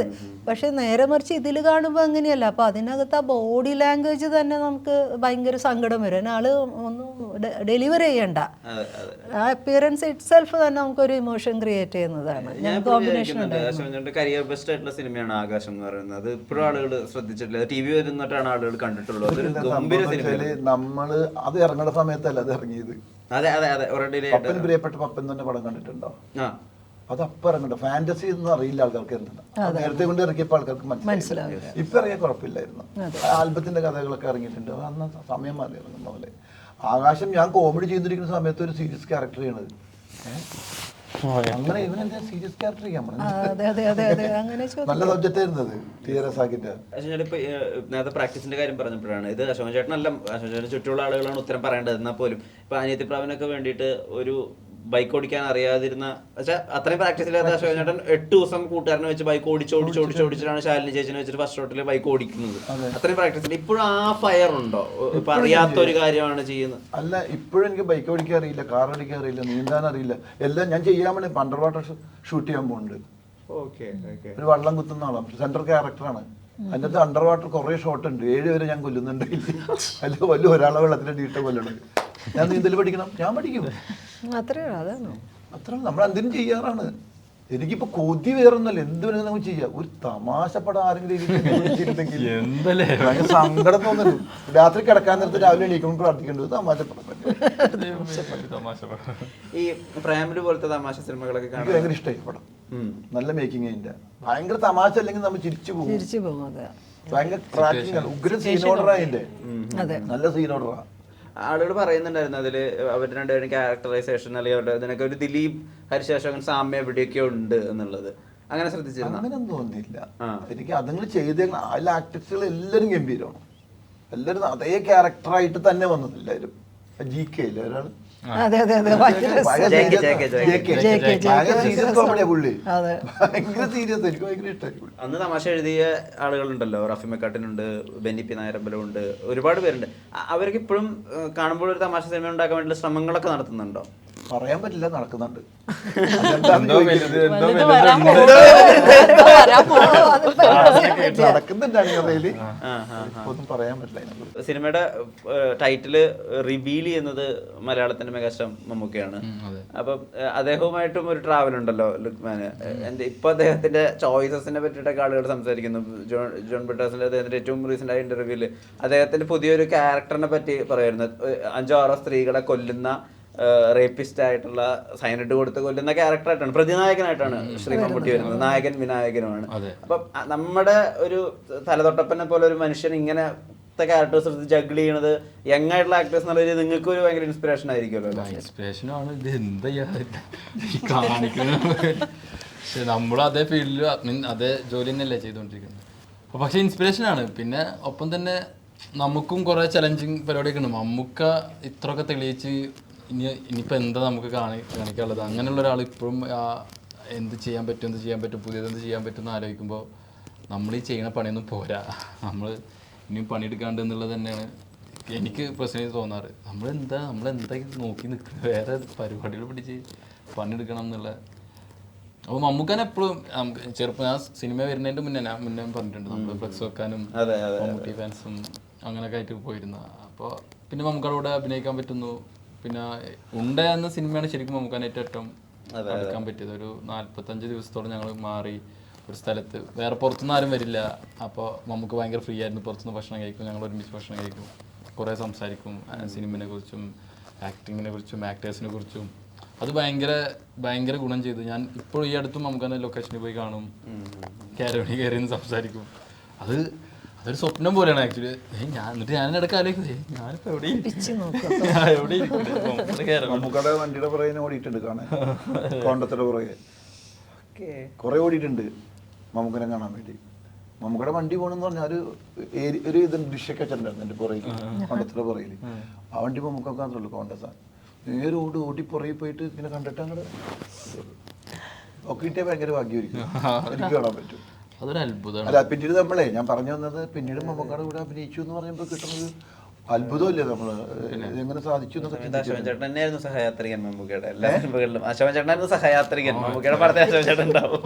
പക്ഷെ നേരെ മറിച്ച് ഇതിൽ കാണുമ്പോൾ അങ്ങനെയല്ല. അപ്പൊ അതിനകത്ത് ആ ബോഡി ലാംഗ്വേജ് തന്നെ നമുക്ക് ഭയങ്കര സങ്കടം വരും. ആള് ഒന്നും ഡെലിവറി ചെയ്യണ്ട, ആ അപ്പിയറൻസ് ഇറ്റ് സെൽഫ് തന്നെ നമുക്കൊരു ഇമോഷൻ ക്രിയേറ്റ് ചെയ്യുന്നതാണ്. കോമ്പിനേഷൻ കരിയർ ബെസ്റ്റ് ആയിട്ടുള്ള സിനിമയാണ് ആകാശം എന്ന് പറയുന്നത്. അത് ഇപ്പോഴും ആളുകൾ ശ്രദ്ധിച്ചിട്ടില്ല, ടി വി വരുന്നിട്ടാണ് ആളുകൾ കണ്ടിട്ടുള്ളത്. അതൊരു ഗംഭീര സിനിമ. നമ്മള് അത് ഇറങ്ങുന്ന സമയത്തല്ല അത് ഇറങ്ങിയത്. അതെ അതെ അതെ, പപ്പൻ പ്രിയപ്പെട്ട പപ്പൻ തന്നെ പടം കണ്ടിട്ടുണ്ടോ? അത് അപ്പം ഇറങ്ങണ്ട. ഫാന്റസി ഒന്നും അറിയില്ല ആൾക്കാർക്ക്, എന്താ നേരത്തെ കൊണ്ട് ഇറക്കിയപ്പോൾ ആൾക്കാർക്ക് മനസ്സിലായി. ഇപ്പൊ ഇറങ്ങിയ കുഴപ്പമില്ലായിരുന്നു. ആൽബത്തിന്റെ കഥകളൊക്കെ ഇറങ്ങിയിട്ടുണ്ട്, അത് അന്ന് സമയം മാറി ഇറങ്ങുന്ന പോലെ. ആകാശം ഞാൻ കോമഡി ചെയ്തിരിക്കുന്ന സമയത്ത് ഒരു സീരിയസ് ക്യാരക്ടർ ചെയ്യണത്. അങ്ങനെ ഇവൻ എന്താ സീരിയസ് ക്യാരക്ടർ ചെയ്യാൻ നല്ല സബ്ജക്റ്റ് ആയിരുന്നത്. ഇപ്പൊ നേരത്തെ പ്രാക്ടീസിന്റെ കാര്യം പറഞ്ഞപ്പോഴാണ് ഇത് അശോകൻ ചേട്ടനല്ല, അശോകൻ ചേട്ടൻ ചുറ്റുള്ള ആളുകളാണ് ഉത്തരം പറയേണ്ടത്. എന്നാൽ പോലും ഇപ്പൊ അനിയത്തി പ്രാവിനൊക്കെ വേണ്ടിയിട്ട് ഒരു ബൈക്ക് ഓടിക്കാൻ അറിയാതിരുന്ന, പക്ഷേ അത്രയും പ്രാക്ടീസ് ഇല്ലാത്ത അശോകൻ ചേട്ടൻ 8 ദിവസം കൂട്ടുകാരനെ വെച്ച് ബൈക്ക് ഓടിച്ചിട്ടാണ് ശാലിനി ചേച്ചിനെ വെച്ചിട്ട് ഫസ്റ്റ് ഷോട്ടിൽ ബൈക്ക് ഓടിക്കുന്നത്. അത്രയും പ്രാക്ടീസ് ഇല്ല. ഇപ്പോഴും ആ ഫയർ ഉണ്ടോ? ഇപ്പൊ അറിയാത്ത ഒരു കാര്യമാണ് ചെയ്യുന്നത്. അല്ല, ഇപ്പോഴും എനിക്ക് ബൈക്ക് ഓടിക്കാൻ അറിയില്ല, കാർ ഓടിക്കാൻ അറിയില്ല, നീന്താൻ അറിയില്ല. എല്ലാം ഞാൻ ചെയ്യാൻ വേണ്ടി അണ്ടർ വാട്ടർ ഷൂട്ട് ചെയ്യാൻ പോകുന്നുണ്ട്. ഒരു വള്ളം കുത്തുന്ന ആളാണ്, സെൻട്രൽ ക്യാരക്ടറാണ്. അതിനകത്ത് അണ്ടർ വാട്ടർ കുറെ ഷോട്ട് ഉണ്ട്. 7 പേരെ ഞാൻ കൊല്ലുന്നുണ്ടെങ്കിൽ അതിൽ വല്ല ഒരാളെ വെള്ളത്തിന്റെ ഡീട്ട കൊല്ലണം. ഞാൻ നീന്തൽ പഠിക്കണം, ഞാൻ പഠിക്കും. അത്ര നമ്മൾ എന്തിനും ചെയ്യാറാണ്. എനിക്കിപ്പോ കൊതി വേറൊന്നല്ല, എന്തുവരെ നമുക്ക് ചെയ്യാം. ഒരു തമാശ പടം ആരെങ്കിലും സങ്കടം തോന്നുന്നു. രാത്രി കിടക്കാൻ നേരത്തെ രാവിലെ എണീക്കുമ്പോൾ പ്രാർത്ഥിക്കേണ്ടത് തമാശ പടം. ഈ പ്രേമലു പോലത്തെ തമാശ സിനിമകളൊക്കെ എനിക്ക് ഭയങ്കര ഇഷ്ടമായി പടം. നല്ല മേക്കിംഗ് അതിന്റെ. ഭയങ്കര തമാശ അല്ലെങ്കിൽ നമ്മൾ ചിരിച്ചു പോകും. ഭയങ്കര ട്രാക്കിംഗ് ആണ്. ഉഗ്ര സീൻ ഓർഡറാ അതിന്റെ, നല്ല സീൻ ഓർഡറാ. ആളുകൾ പറയുന്നുണ്ടായിരുന്നു അതിൽ അവർ രണ്ടുപേരും ക്യാരക്ടറൈസേഷൻ അല്ലെങ്കിൽ അവരുടെ ഇതിനൊക്കെ ഒരു ദിലീപ് ഹരീഷ് അശോകൻ സാമ്യം എവിടെയൊക്കെയോ ഉണ്ട് എന്നുള്ളത് അങ്ങനെ ശ്രദ്ധിച്ചിരുന്നു? അങ്ങനെയൊന്നും തോന്നിയില്ല. എനിക്ക് അതുങ്ങൾ ചെയ്ത അതിലെ ആക്ടേഴ്സുകൾ എല്ലാവരും ഗംഭീരമാണ്. എല്ലാവരും അതേ ക്യാരക്ടറായിട്ട് തന്നെ വന്നത് എല്ലാവരും. GK ഇല്ലേ ഒരാള്, അതെ അതെ അതെ ഭയങ്കര സീരിയസ് കോമഡിയാ പുള്ളി, ഭയങ്കര സീരിയസ്. എനിക്ക് ഭയങ്കര ഇഷ്ടമായി. അന്ന് തമാശ എഴുതിയ ആളുകളുണ്ടല്ലോ, റഫി മെക്കാട്ടിനുണ്ട്, ബെന്നി പി നായരമ്പലമുണ്ട്, ഒരുപാട് പേരുണ്ട്. അവർക്ക് ഇപ്പോഴും കാണുമ്പോൾ ഒരു തമാശ സിനിമ ഉണ്ടാക്കാൻ വേണ്ടിയുള്ള ശ്രമങ്ങളൊക്കെ നടത്തുന്നുണ്ടോ? പറയാൻ പറ്റില്ല, നടക്കുന്നുണ്ട്. ഒന്നും പറയാൻ പറ്റില്ല. സിനിമയുടെ ടൈറ്റില് റിവീൽ ചെയ്യുന്നത് മലയാളത്തിന്റെ മെഗാസ്റ്റാർ മമ്മൂക്കയാണ്. അപ്പം അദ്ദേഹവുമായിട്ടും ഒരു ട്രാവൽ ഉണ്ടല്ലോ ലുക്മാന്. ഇപ്പൊ അദ്ദേഹത്തിന്റെ ചോയ്സസിനെ പറ്റിയിട്ടൊക്കെ ആളുകൾ സംസാരിക്കുന്നു. ജോൺ ബ്രിട്ടാസിന്റെ അദ്ദേഹത്തിന്റെ ഏറ്റവും റീസെന്റ് ആയ ഇന്റർവ്യൂല് അദ്ദേഹത്തിന്റെ പുതിയൊരു ക്യാരക്ടറിനെ പറ്റി പറയുന്നത് 5-6 സ്ത്രീകളെ കൊല്ലുന്ന റേപ്പിസ്റ്റ് ആയിട്ടുള്ള സൈനഡ് കൊടുത്ത് കൊല്ലുന്ന ക്യാരക്ടറായിട്ടാണ്, പ്രതിനായകനായിട്ടാണ് ശ്രീ മമ്മൂട്ടി വരുന്നത്. നായകൻ വിനായകനുമാണ്. അപ്പം നമ്മുടെ ഒരു തലതൊട്ടപ്പനെ പോലെ ഒരു മനുഷ്യൻ ഇങ്ങനത്തെ ക്യാരക്ടേഴ്സ് എടുത്ത് ജഗിൾ ചെയ്യണത് യങ് ആയിട്ടുള്ള ആക്ടേഴ്സ് എന്നുള്ള നിങ്ങൾക്ക് ഒരു ഭയങ്കര ഇൻസ്പിറേഷൻ ആയിരിക്കുമല്ലോ. ഇൻസ്പിറേഷനാണ്. ഇത് എന്താ കാണിക്കുന്നത്? പക്ഷെ നമ്മളും അതേ ഫീൽഡിൽ അതേ ജോലി തന്നെയല്ലേ ചെയ്തുകൊണ്ടിരിക്കുന്നത്. അപ്പോൾ പക്ഷേ ഇൻസ്പിറേഷനാണ്. പിന്നെ ഒപ്പം തന്നെ നമുക്കും കുറേ ചലഞ്ചിങ് പരിപാടിയൊക്കെ ഉണ്ട്. മമ്മൂക്ക ഇത്രയൊക്കെ തെളിയിച്ച് ഇനിയിപ്പോൾ എന്താ നമുക്ക് കാണിക്കാനുള്ളത്? അങ്ങനെയുള്ള ഒരാൾ ഇപ്പോഴും എന്ത് ചെയ്യാൻ പറ്റും പുതിയതെന്ത് ചെയ്യാൻ പറ്റും എന്ന് ആലോചിക്കുമ്പോൾ നമ്മൾ ഈ ചെയ്യുന്ന പണിയൊന്നും പോരാ, നമ്മൾ ഇനിയും പണിയെടുക്കാണ്ട് എന്നുള്ളത് തന്നെയാണ് എനിക്ക് പേഴ്സണലി തോന്നാറ്. നമ്മളെന്താ നോക്കി നിൽക്കുന്നത്, വേറെ പരിപാടികൾ പിടിച്ച് പണിയെടുക്കണം എന്നുള്ള. അപ്പോൾ മമ്മൂക്കാൻ എപ്പോഴും ചെറുപ്പം ഞാൻ സിനിമ വരുന്നതിൻ്റെ മുന്നേ പറഞ്ഞിട്ടുണ്ട്, നമ്മൾ ഫ്ലെക്സ് വെക്കാനും മമ്മൂട്ടി ഫാൻസും അങ്ങനെയൊക്കെ ആയിട്ട് പോയിരുന്നു. അപ്പോൾ പിന്നെ മമ്മൂക്കാടെ കൂടെ അഭിനയിക്കാൻ പറ്റുന്നു. പിന്നെ ഉണ്ട എന്ന സിനിമയാണ് ശരിക്കും മമ്മൂക്കാനായിട്ട് ഏറ്റവും എടുക്കാൻ പറ്റിയത്. ഒരു 45 ദിവസത്തോളം ഞങ്ങൾ മാറി ഒരു സ്ഥലത്ത്, വേറെ പുറത്തുനിന്ന് ആരും വരില്ല. അപ്പോൾ നമുക്ക് ഭയങ്കര ഫ്രീ ആയിരുന്നു. പുറത്തുനിന്ന് ഭക്ഷണം കഴിക്കും, ഞങ്ങൾ ഒരുമിച്ച് ഭക്ഷണം കഴിക്കും, കുറേ സംസാരിക്കും സിനിമയെ കുറിച്ചും ആക്ടിങ്ങിനെ കുറിച്ചും ആക്ടേഴ്സിനെ കുറിച്ചും. അത് ഭയങ്കര ഗുണം ചെയ്തു. ഞാൻ ഇപ്പോൾ ഈ അടുത്തും നമുക്ക് ലൊക്കേഷനിൽ പോയി കാണും, കാരവണി കയറി സംസാരിക്കും. അതൊരു സ്വപ്നം പോലെയാണ് ആക്ച്വലി. എന്നിട്ട് ഞാനിടയ്ക്ക് ആലോചിക്കുന്നത് ഞാനിപ്പോൾ എവിടെ മമ്മൂക്കയുടെ വണ്ടിയുടെ പുറകെ ഓടിയിട്ടുണ്ട് കാണാൻ, കോണ്ടത്തിന്റെ പുറകെ കുറെ ഓടിയിട്ടുണ്ട് മമ്മൂക്കനെ കാണാൻ വേണ്ടി. മമ്മൂക്കയുടെ വണ്ടി പോകണമെന്ന് പറഞ്ഞാൽ ഒരു ഇത് ഡിഷൊക്കെ വെച്ചിട്ടുണ്ടായിരുന്നു എൻ്റെ പുറകിൽ, കോണ്ടത്തിന്റെ പുറകിൽ. ആ വണ്ടി മമ്മൂക്കൊക്കെ മാത്രമല്ലോ കോണ്ടസാ. നേരെ ഓടി പുറകിൽ പോയിട്ട് ഇങ്ങനെ കണ്ടിട്ട് അങ്ങോട്ട് ഒക്കെ കിട്ടിയാൽ ഭയങ്കര ഭാഗ്യമായിരിക്കും, എനിക്ക് കാണാൻ പറ്റും. അതൊരു അത്ഭുതമാണ്. അല്ല പിന്നീട് ഞാൻ പറഞ്ഞു വന്നത് പിന്നീട് മമ്മൂക്കയുടെ കൂടെ അഭിനയിച്ചു എന്ന് പറയുമ്പോൾ കിട്ടുന്നത് അത്ഭുതമല്ലേ? നമ്മള് എങ്ങനെ സാധിച്ചു അശോകൻ ചേട്ടൻ തന്നെയായിരുന്നു സഹയാത്രികൻ മമ്മൂക്കയുടെ എല്ലാ സിനിമകളിലും. അശോകൻ ചേട്ടനായിരുന്നു സഹയാത്രികൻ, മമ്മൂക്കയുടെ പടത്തെ അശോകൻ ചേട്ടൻ ഉണ്ടാവും.